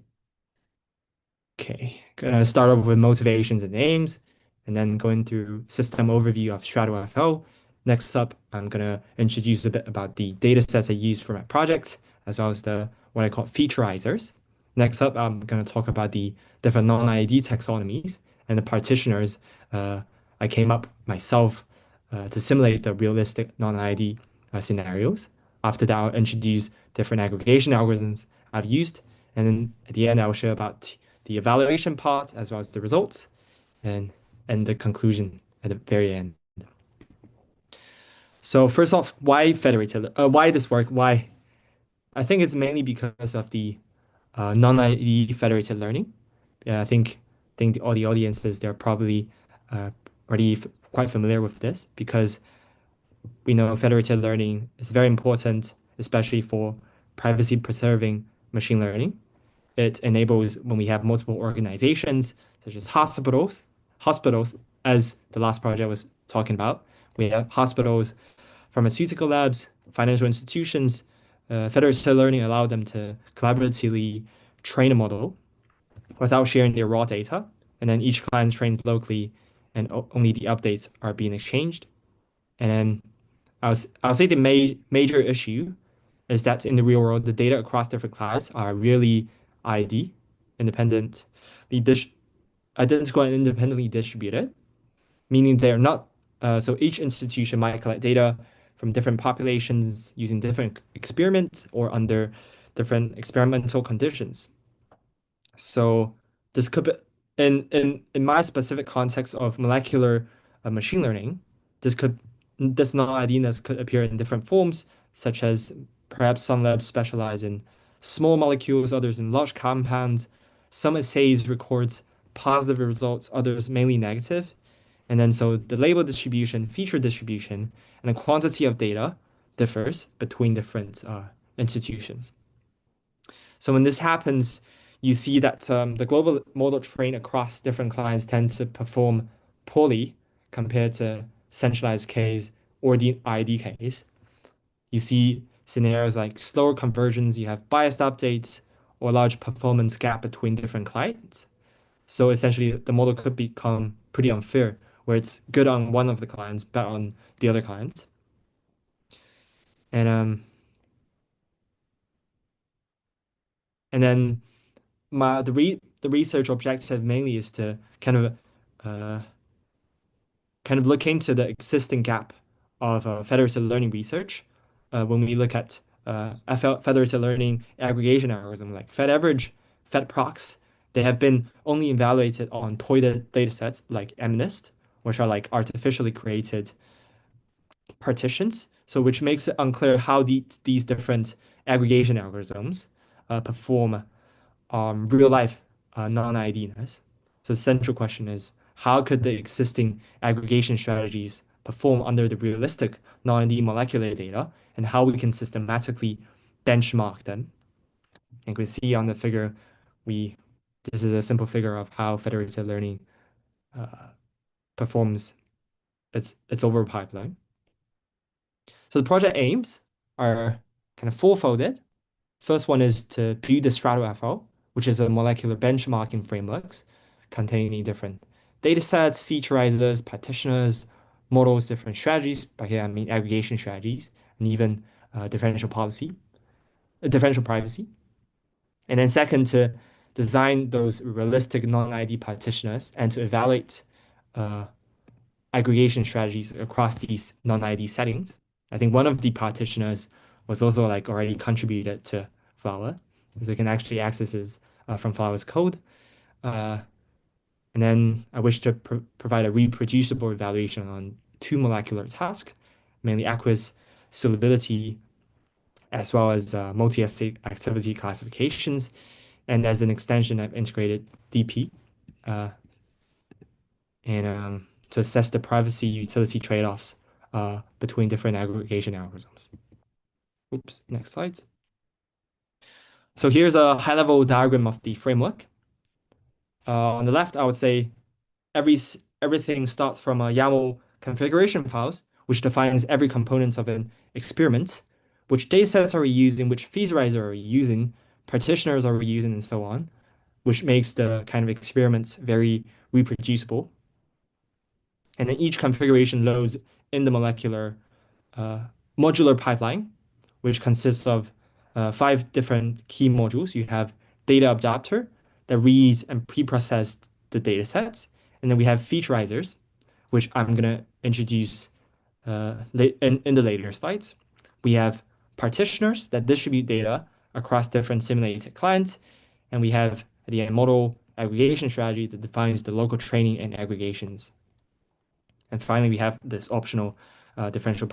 Okay, gonna start off with motivations and aims, and then going through system overview of StratoFL. Next up, I'm gonna introduce a bit about the data sets I use for my project, as well as the what I call featureizers. Next up, I'm gonna talk about the different non-ID taxonomies and the partitioners I came up myself to simulate the realistic non-ID scenarios. After that, I'll introduce different aggregation algorithms I've used, and then at the end, I'll share about the evaluation part as well as the results and the conclusion at the very end. So first off, why federated? Why this work? Why? I think it's mainly because of the non-ID federated learning. Yeah, I think all the audiences they're probably uh, already quite familiar with this because we know federated learning is very important, especially for privacy preserving machine learning. It enables when we have multiple organizations, such as hospitals, as the last project was talking about. We have hospitals, pharmaceutical labs, financial institutions. Federated learning allow them to collaboratively train a model without sharing their raw data, and then each client trains locally, and only the updates are being exchanged. And then I'll say the major issue is that in the real world, the data across different clouds are really ID, independently identical and independently distributed, meaning they're not. So each institution might collect data from different populations using different experiments or under different experimental conditions. So this could be in my specific context of molecular machine learning, this non-idealness could appear in different forms, such as perhaps some labs specialize in small molecules, others in large compounds. Some assays record positive results, others mainly negative. And then so the label distribution, feature distribution, and the quantity of data differs between different institutions. So when this happens, you see that the global model trained across different clients tend to perform poorly compared to centralized case or the ID case. You see scenarios like slower conversions, you have biased updates, or large performance gap between different clients. So essentially, the model could become pretty unfair, where it's good on one of the clients, bad on the other clients. And and then the research objective mainly is to uh, kind of look into the existing gap of federated learning research. When we look at federated learning aggregation algorithm like FedAverage, FedProx, they have been only evaluated on toy data sets like MNIST, which are like artificially created partitions. So which makes it unclear how these different aggregation algorithms perform real life non-IDness. So the central question is, how could the existing aggregation strategies perform under the realistic non-ID molecular data, and how we can systematically benchmark them? And we see on the figure, this is a simple figure of how federated learning performs its overall pipeline. So the project aims are kind of fourfolded. First one is to build the StratoFL, which is a molecular benchmarking frameworks containing different data sets, featureizers, partitioners, models, different strategies. By here, I mean aggregation strategies, and even differential privacy. And then second, to design those realistic non-ID partitioners and to evaluate uh, aggregation strategies across these non-ID settings. I think one of the partitioners was also like already contributed to Flower, so you can actually access this from Flower's code. And then I wish to provide a reproducible evaluation on two molecular tasks, mainly aqueous solubility as well as multi-assay activity classifications. And as an extension, I've integrated DP to assess the privacy utility trade-offs between different aggregation algorithms. Oops, next slide. So here's a high-level diagram of the framework. On the left, I would say everything starts from a YAML configuration files, which defines every component of an experiment, which datasets are we using, which feasorizer are we using, partitioners are we using, and so on, which makes the kind of experiments very reproducible. And then each configuration loads in the molecular modular pipeline, which consists of 5 different key modules. You have data adapter that reads and pre-processes the data sets. And then we have featureizers, which I'm going to introduce in the later slides. We have partitioners that distribute data across different simulated clients. And we have the model aggregation strategy that defines the local training and aggregations. And finally, we have this optional differential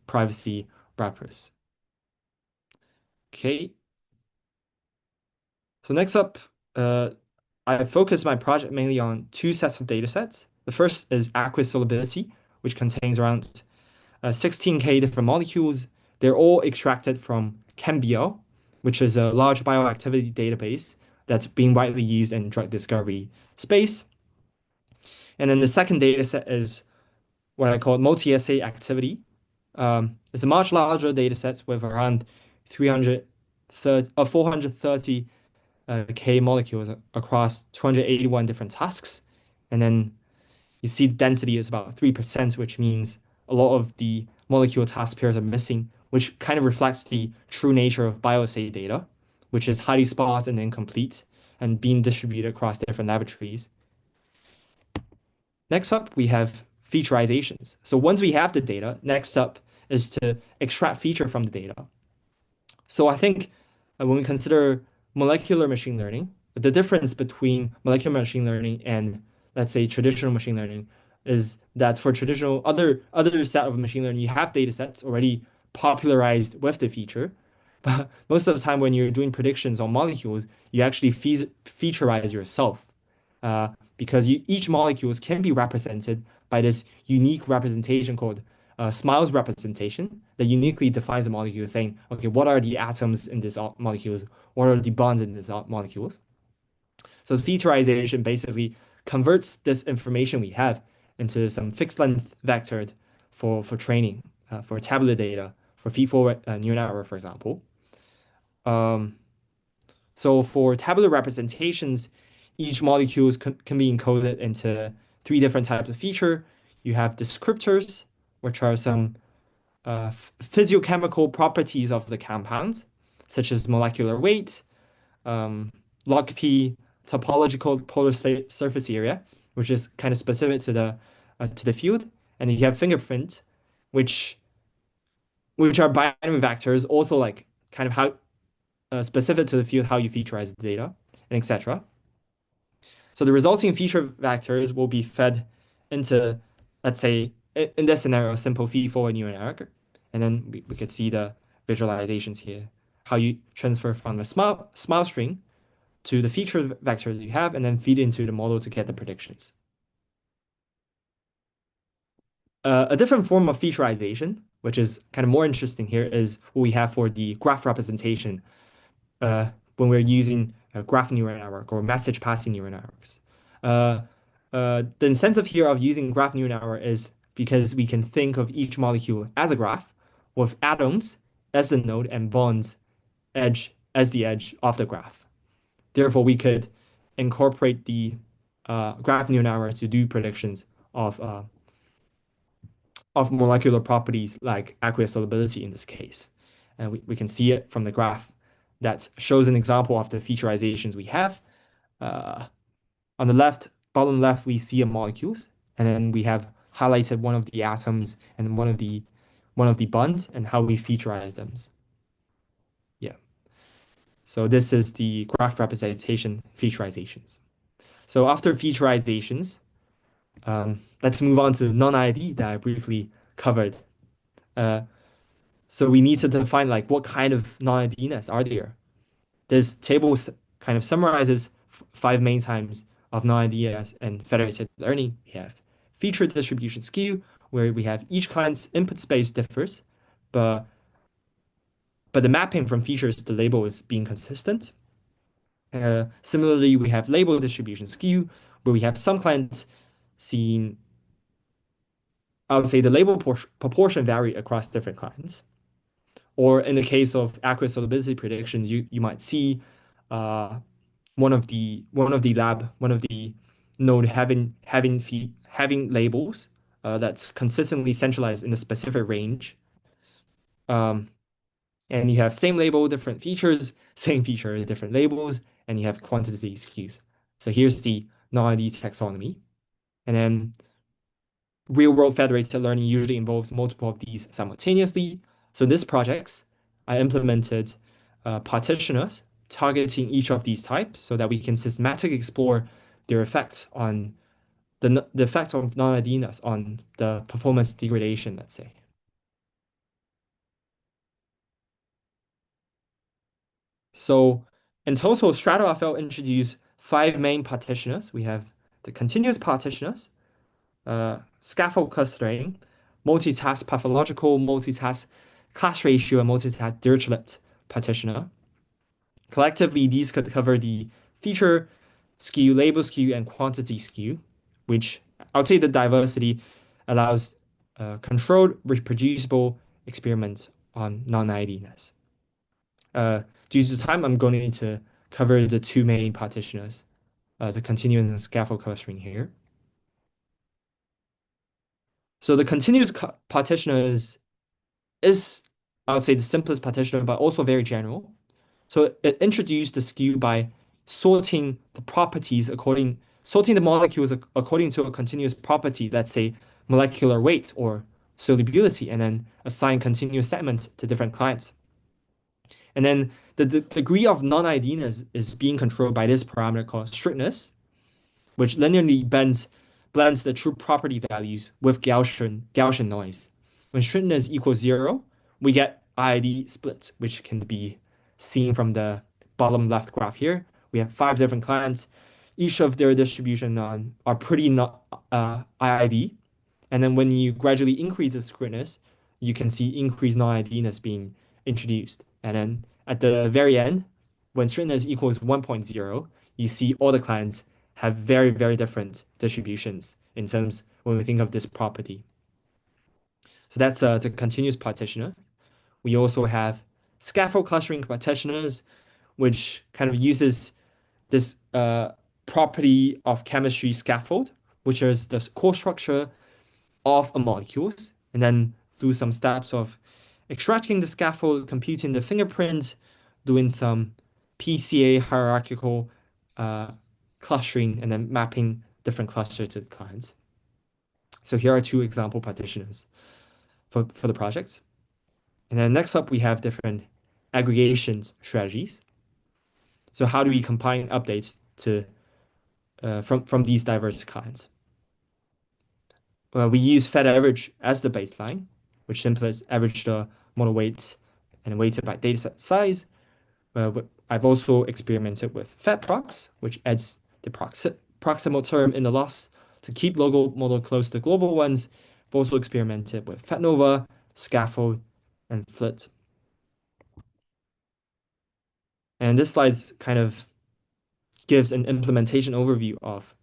privacy wrappers. Okay. So next up, I focus my project mainly on 2 sets of data sets. The first is aqueous solubility, which contains around 16K different molecules. They're all extracted from ChemBio, which is a large bioactivity database that's being widely used in drug discovery space. And then the second data set is what I call multi-assay activity. It's a much larger data set with around 430 K molecules across 281 different tasks. And then you see the density is about 3%, which means a lot of the molecule task pairs are missing, which kind of reflects the true nature of bioassay data, which is highly sparse and incomplete and being distributed across different laboratories. Next up, we have featureizations. So once we have the data, next up is to extract feature from the data. So I think when we consider molecular machine learning, the difference between molecular machine learning and, let's say, traditional machine learning is that for traditional other set of machine learning, you have data sets already popularized with the feature. But most of the time when you're doing predictions on molecules, you actually featureize yourself because each molecules can be represented by this unique representation called Smiles representation that uniquely defines a molecule, saying, okay, what are the atoms in this molecules? What are the bonds in these molecules? So featureization basically converts this information we have into some fixed length vectored for training, for tabular data, for feed-forward neural network, for example. So for tabular representations, each molecules can be encoded into 3 different types of feature. You have descriptors, which are some physiochemical properties of the compounds, such as molecular weight, log P, topological polar surface area, which is kind of specific to the field, and then you have fingerprint, which are binary vectors, also like kind of how specific to the field, how you featureize the data, and etc. So the resulting feature vectors will be fed into, let's say, in this scenario, simple feed-forward neural network. And then we could see the visualizations here, how you transfer from the smile string to the feature vectors you have, and then feed into the model to get the predictions. A different form of featureization, which is kind of more interesting here, is what we have for the graph representation when we're using a graph neural network or message passing neural networks. The incentive here of using graph neural network is because we can think of each molecule as a graph with atoms as the node and bonds edge as the edge of the graph. Therefore, we could incorporate the graph neural network to do predictions of molecular properties like aqueous solubility in this case. And we can see it from the graph that shows an example of the featureizations we have. On the left, bottom left, we see a molecules, and then we have highlighted one of the atoms and one of the bonds and how we featureize them. Yeah. So this is the graph representation featureizations. So after featureizations, let's move on to non-ID that I briefly covered. So we need to define like what kind of non-IDness are there. This table kind of summarizes five main types of non-ideas and federated learning. We have feature distribution skew, where we have each client's input space differs, but the mapping from features to label is being consistent. Similarly, we have label distribution skew, where we have some clients seeing, I would say, the label proportion vary across different clients. Or in the case of accurate solubility predictions, you might see one of the node having labels that's consistently centralized in a specific range. And you have same label, different features, same feature, different labels, and you have quantity skews. So here's the non-ID taxonomy. And then real-world federated learning usually involves multiple of these simultaneously. So in this project, I implemented partitioners targeting each of these types so that we can systematically explore their effect on the effect of non-IDness on the performance degradation, let's say. So in total, StratoFL introduced five main partitioners. We have the continuous partitioners, scaffold clustering, multitask pathological, multitask class ratio, and multitask Dirichlet partitioner. Collectively, these could cover the feature skew, label skew, and quantity skew, which I would say the diversity allows controlled, reproducible experiments on non-IDness. Due to time, I'm going to cover the two main partitioners, the continuous and scaffold clustering here. So the continuous partitioner is, I would say, the simplest partitioner, but also very general. So it introduced the skew by sorting the molecules according to a continuous property, let's say molecular weight or solubility, and then assign continuous segments to different clients. And then the degree of non-IDness is being controlled by this parameter called strictness, which linearly blends the true property values with Gaussian noise. When strictness equals 0, we get IID split, which can be seen from the bottom left graph here. We have 5 different clients. Each of their distribution are pretty not IID. And then when you gradually increase the strictness, you can see increased non-IIDness being introduced. And then at the very end, when strictness equals 1.0, you see all the clients have very, very different distributions in terms when we think of this property. So that's the continuous partitioner. We also have scaffold clustering partitioners, which kind of uses this property of chemistry scaffold, which is the core structure of a molecules, and then do some steps of extracting the scaffold, computing the fingerprint, doing some PCA hierarchical clustering, and then mapping different clusters to the clients. So here are 2 example partitioners for the projects. And then next up, we have different aggregation strategies. So how do we combine updates to from these diverse clients? We use fed average as the baseline, which simply average the model weights and weighted by dataset size. I've also experimented with fedprox, which adds the proximal term in the loss to keep local model close to global ones. I've also experimented with fednova, scaffold, and flit. And this slide kind of gives an implementation overview of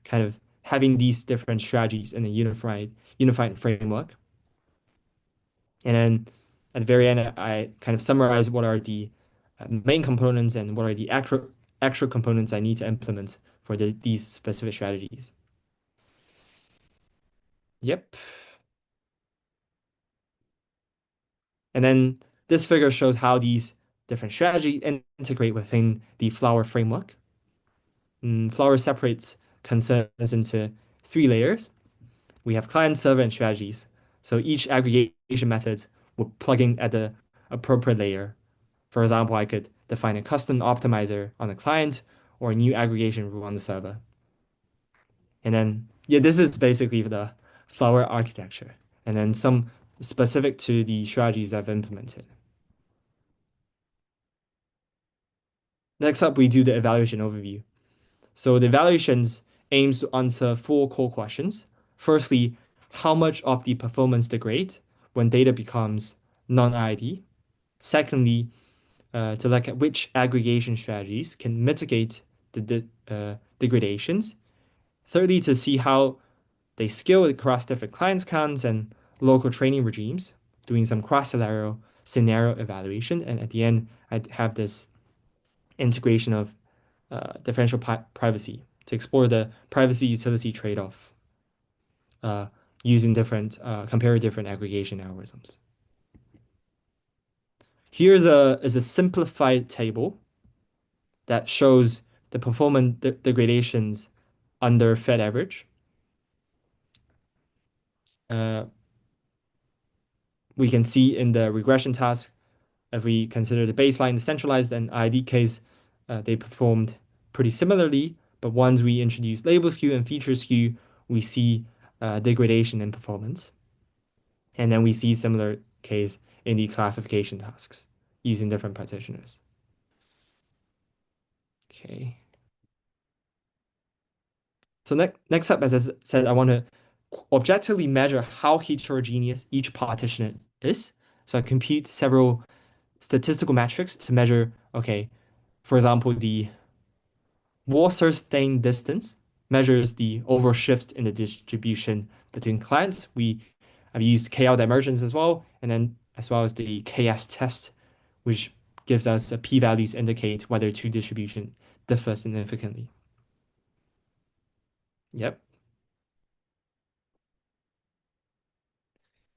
kind of having these different strategies in a unified framework. And then at the very end, I kind of summarize what are the main components and what are the actual components I need to implement for these specific strategies. Yep. And then this figure shows how these different strategies integrate within the Flower framework. Flower separates concerns into 3 layers. We have client, server, and strategies. So each aggregation method will plug in at the appropriate layer. For example, I could define a custom optimizer on the client or a new aggregation rule on the server. And then, yeah, this is basically the Flower architecture. And then some specific to the strategies I've implemented. Next up, we do the evaluation overview. So the evaluations aims to answer four core questions. Firstly, how much of the performance degrade when data becomes non-ID? Secondly, to look at which aggregation strategies can mitigate the degradations. Thirdly, to see how they scale across different clients counts and local training regimes, doing some cross-scenario evaluation. And at the end, I have this integration of differential privacy to explore the privacy utility trade-off uh, using compare different aggregation algorithms. Here's a simplified table that shows the performance degradations under Fed average. We can see in the regression task, if we consider the baseline, the centralized and ID case, they performed pretty similarly. But once we introduce label skew and feature skew, we see degradation in performance. And then we see similar case in the classification tasks using different practitioners. Okay. So next up, as I said, I want to objectively measure how heterogeneous each partition is. So I compute several statistical metrics to measure, okay, for example, the Wasserstein distance measures the overall shift in the distribution between clients. We have used KL divergence as well, and then as well as the KS test, which gives us a p-value to indicate whether two distribution differ significantly. Yep.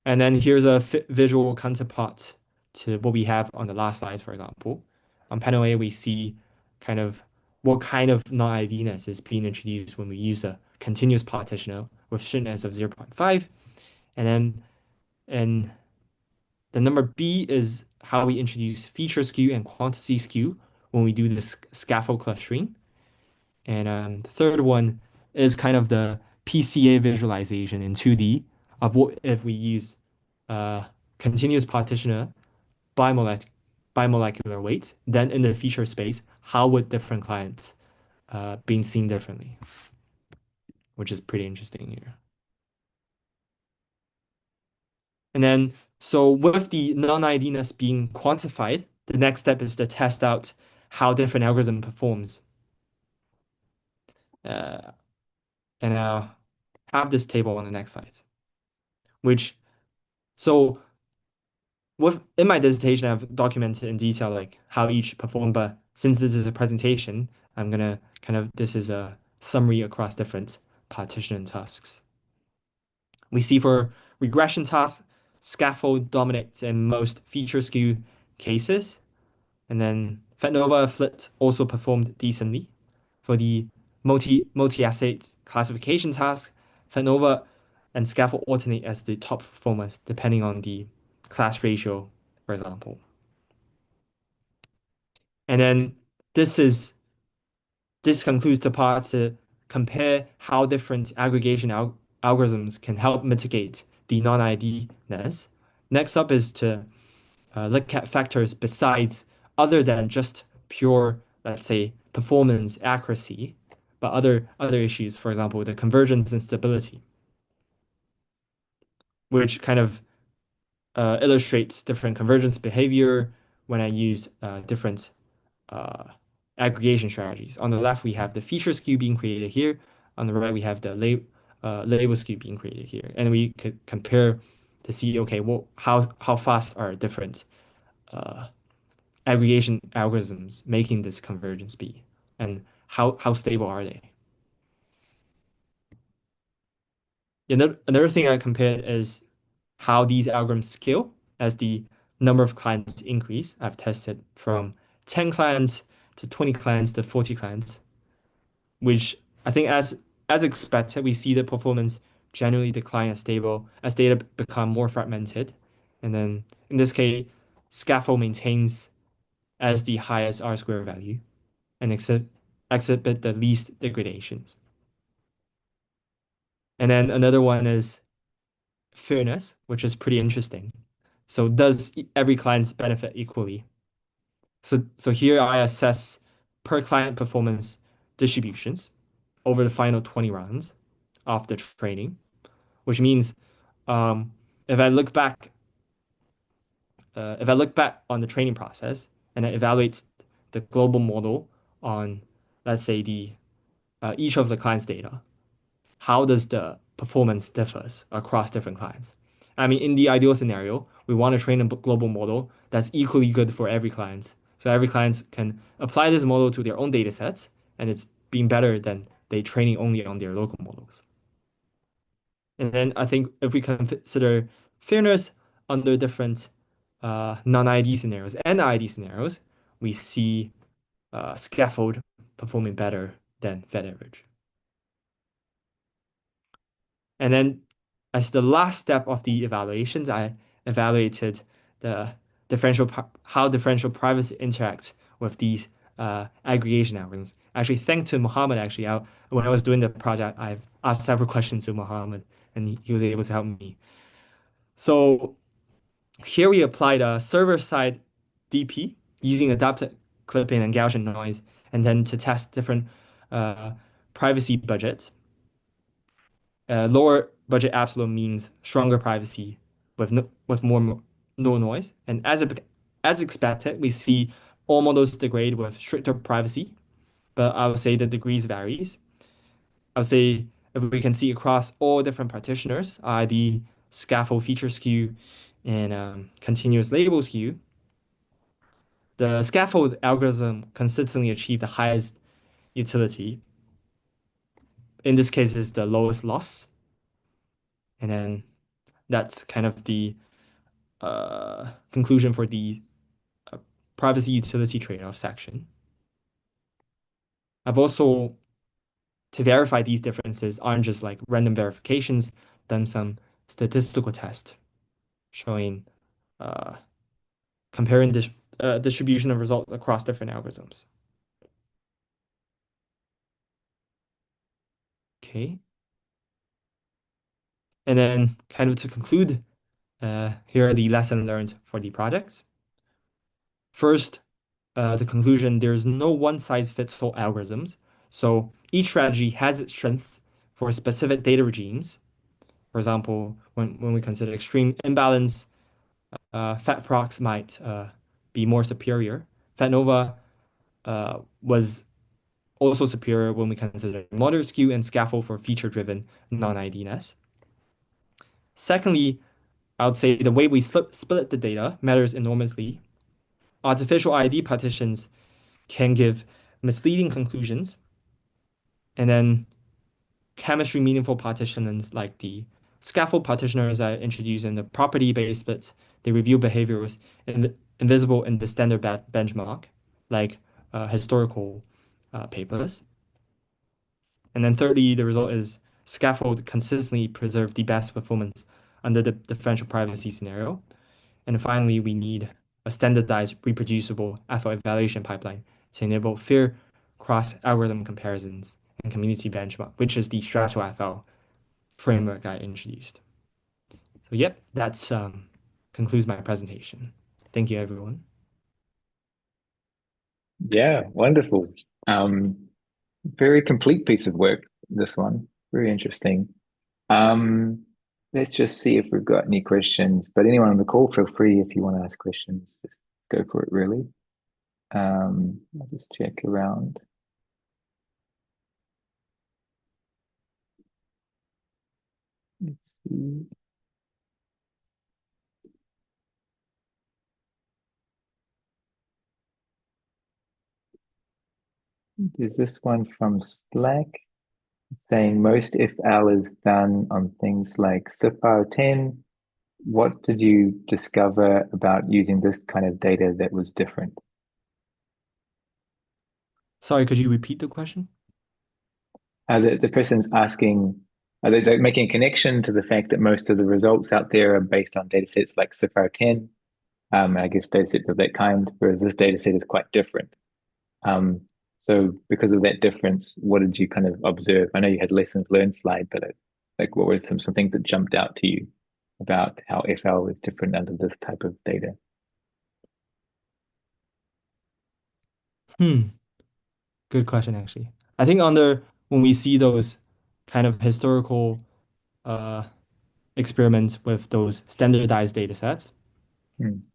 And then here's a visual counterpart to what we have on the last slides, for example. On panel A, we see kind of what kind of non-IVness is being introduced when we use a continuous partitioner with strictness of 0.5. And then in the number B is how we introduce feature skew and quantity skew when we do this scaffold clustering. And the third one is kind of the PCA visualization in 2D of what if we use continuous partitioner bimolecular weight, then in the feature space, how would different clients being seen differently, which is pretty interesting here. And then, so with the non-IDness being quantified, the next step is to test out how different algorithm performs. And I'll have this table on the next slide, so in my dissertation, I've documented in detail like how each performed, but since this is a presentation, I'm gonna this is a summary across different partition tasks. We see for regression tasks, scaffold dominates in most feature skew cases, and then FedNova flit also performed decently. For the multi-asset classification task, FedNova and scaffold alternate as the top performers depending on the class ratio, for example. And then this concludes the part to compare how different aggregation algorithms can help mitigate the non-IDness. Next up is to look at factors besides other than just pure, let's say, performance accuracy, but other issues, for example, the convergence and stability, which kind of illustrates different convergence behavior when I use different uh, aggregation strategies. On the left, we have the feature skew being created here. On the right, we have the label skew being created here. And we could compare to see, okay, well, how fast are different aggregation algorithms making this convergence be? And how stable are they? Another thing I compared is how these algorithms scale as the number of clients increase. I've tested from 10 clients to 20 clients to 40 clients, which I think as expected, we see the performance generally decline as stable as data become more fragmented. And then in this case, scaffold maintains as the highest R square value and exhibit the least degradations. And then another one is fairness, which is pretty interesting. So does every client benefit equally? So here I assess per client performance distributions over the final 20 rounds of the training, which means um, if I look back on the training process and I evaluate the global model on, let's say, the each of the clients' data, how does the performance differs across different clients? I mean, in the ideal scenario, we want to train a global model that's equally good for every client. So every client can apply this model to their own data sets, and it's being better than they training only on their local models. And then I think if we consider fairness under different non-ID scenarios and ID scenarios, we see scaffold performing better than Fed average. And then as the last step of the evaluations, I evaluated the how differential privacy interacts with these aggregation algorithms. Actually, thanks to Mohammad, when I was doing the project, I've asked several questions to Mohammad, and he was able to help me. So here we applied a server-side DP using adaptive clipping and Gaussian noise, and then to test different privacy budgets. Lower budget absolute means stronger privacy with more no noise. And as expected, we see all models degrade with stricter privacy, but I would say the degrees varies. I would say if we can see across all different practitioners, ID, scaffold feature skew, and continuous label skew, the scaffold algorithm consistently achieve the highest utility. In this case, is the lowest loss. And then that's kind of the conclusion for the privacy utility trade-off section. I've also, to verify these differences aren't just like random verifications, done some statistical tests showing comparing this distribution of results across different algorithms. Okay. And then kind of to conclude, here are the lessons learned for the projects. First, the conclusion, there's no one-size-fits-all algorithms. So each strategy has its strength for specific data regimes. For example, when we consider extreme imbalance, FatProx might be more superior. FatNova was also superior when we consider moderate skew and scaffold for feature-driven non-IDness. Secondly, I would say the way we split the data matters enormously. Artificial ID partitions can give misleading conclusions, and then chemistry meaningful partitions like the scaffold partitioners I introduced in the property-based splits, they reveal behaviors invisible in the standard benchmark, like historical papers. And then thirdly, the result is scaffold consistently preserve the best performance under the differential privacy scenario. And finally, we need a standardized, reproducible FL evaluation pipeline to enable fair cross-algorithm comparisons and community benchmark, which is the StratoFL framework I introduced. So yep, that's concludes my presentation. Thank you, everyone. Yeah, wonderful. Very complete piece of work, this one. Very interesting. Let's just see if we've got any questions. But anyone on the call, feel free if you want to ask questions, just go for it, really. I'll just check around. Let's see. There's this one from Slack saying most FL is done on things like SIFAR 10. What did you discover about using this kind of data that was different? Sorry, could you repeat the question? The person's asking, they're making a connection to the fact that most of the results out there are based on data sets like SIFAR 10, I guess data sets of that kind, whereas this data set is quite different. So because of that difference, what did you kind of observe? I know you had lessons learned slide, but like what were some things that jumped out to you about how FL is different under this type of data? good question, actually. I think when we see those kind of historical uh, experiments with those standardized data sets,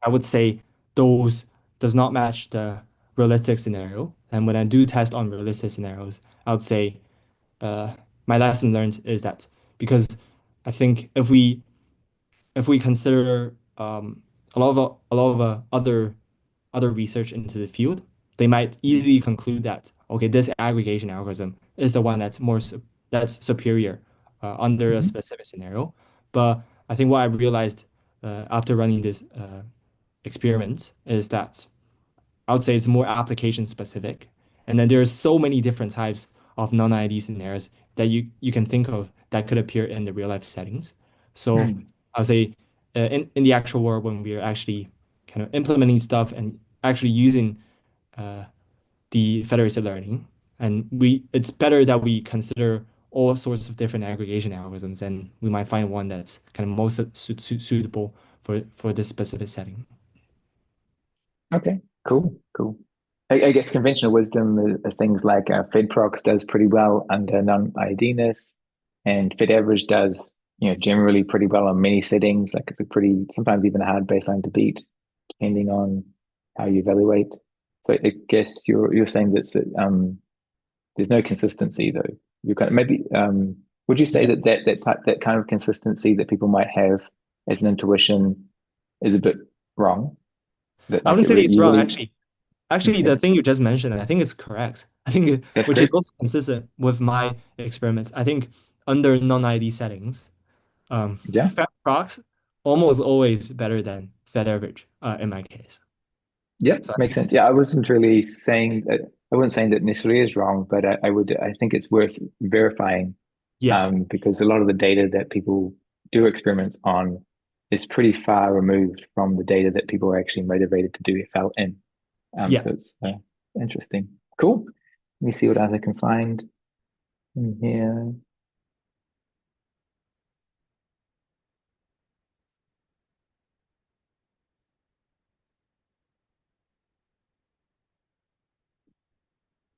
I would say those does not match the realistic scenario. And when I do test on realistic scenarios, I would say uh, my lesson learned is that because I think if we consider a lot of other research into the field, they might easily conclude that okay, this aggregation algorithm is the one that's superior under a specific scenario. But I think what I realized after running this experiment is that I would say it's more application specific. And then there's so many different types of non-ID scenarios that you can think of that could appear in the real life settings. So I would say in the actual world when we are actually kind of implementing stuff and actually using uh, the federated learning, and it's better that we consider all sorts of different aggregation algorithms, and we might find one that's kind of most suitable for this specific setting. Okay, cool. I guess conventional wisdom is things like FedProx does pretty well under non-IDness, and FedAverage does, generally pretty well on many settings. Like it's a pretty, sometimes even a hard baseline to beat, depending on how you evaluate. So I guess you're saying that there's no consistency though. You kind of maybe would you say that kind of consistency that people might have as an intuition is a bit wrong? That I like wouldn't say it's you wrong, really actually. Actually, okay. the thing you just mentioned, I think it's correct. I think That's which is correct. also consistent with my experiments. I think under non-ID settings, Yeah, FedProx almost always better than FedAverage in my case. yeah, So I makes think sense. Yeah, I wasn't really saying that. I wasn't saying that necessarily is wrong, but I think it's worth verifying yeah, because a lot of the data that people do experiments on is pretty far removed from the data that people are actually motivated to do FL in. yeah. So it's interesting. Cool. Let me see what else I can find in here.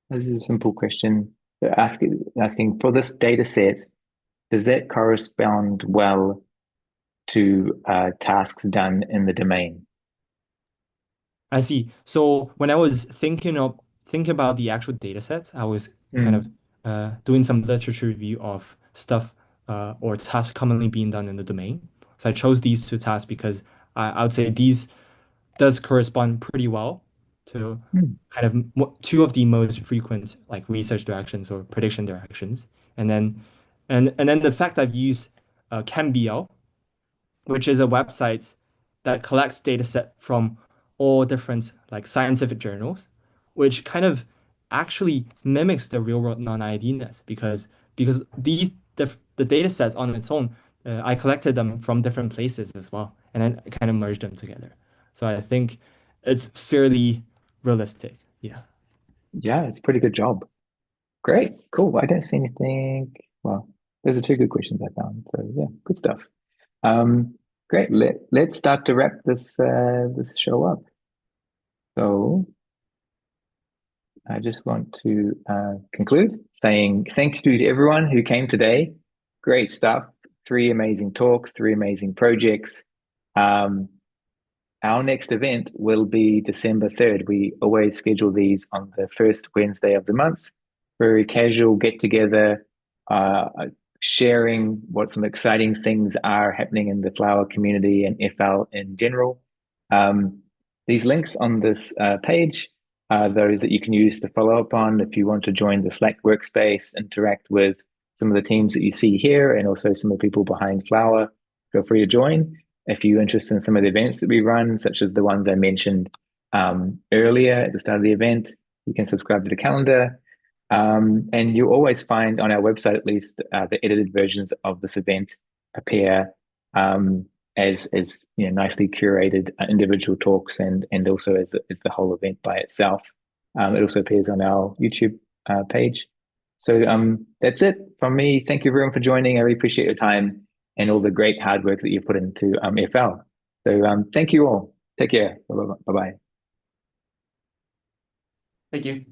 This is a simple question. They're asking for this data set, does that correspond well to tasks done in the domain? I see. So when I was thinking about the actual data sets, I was kind of doing some literature review of stuff or tasks commonly being done in the domain. So I chose these two tasks because I would say these does correspond pretty well to kind of two of the most frequent like research directions or prediction directions. And then the fact I've used CanBL, which is a website that collects data set from all different like scientific journals, which kind of actually mimics the real world non-IDness because the data sets on its own, I collected them from different places as well, and then kind of merged them together. So I think it's fairly realistic. Yeah. Yeah, it's a pretty good job. Great, cool. I don't see anything. Well, those are two good questions I found. So yeah, good stuff. Great. Let's start to wrap this show up. So I just want to conclude saying thank you to everyone who came today. Great stuff. 3 amazing talks, 3 amazing projects. Our next event will be December 3rd. We always schedule these on the first Wednesday of the month. Very casual get together, sharing what some exciting things are happening in the flower community and FL in general. These links on this page are those that you can use to follow up on if you want to join the Slack workspace, interact with some of the teams that you see here, and also some of the people behind Flower. Feel free to join. If you're interested in some of the events that we run, such as the ones I mentioned earlier at the start of the event, you can subscribe to the calendar. And you'll always find on our website, at least, the edited versions of this event appear as nicely curated individual talks and also as the whole event by itself. It also appears on our YouTube page. So that's it from me. Thank you everyone for joining. I really appreciate your time and all the great hard work that you put into FL. So thank you all. Take care. Bye-bye. Thank you.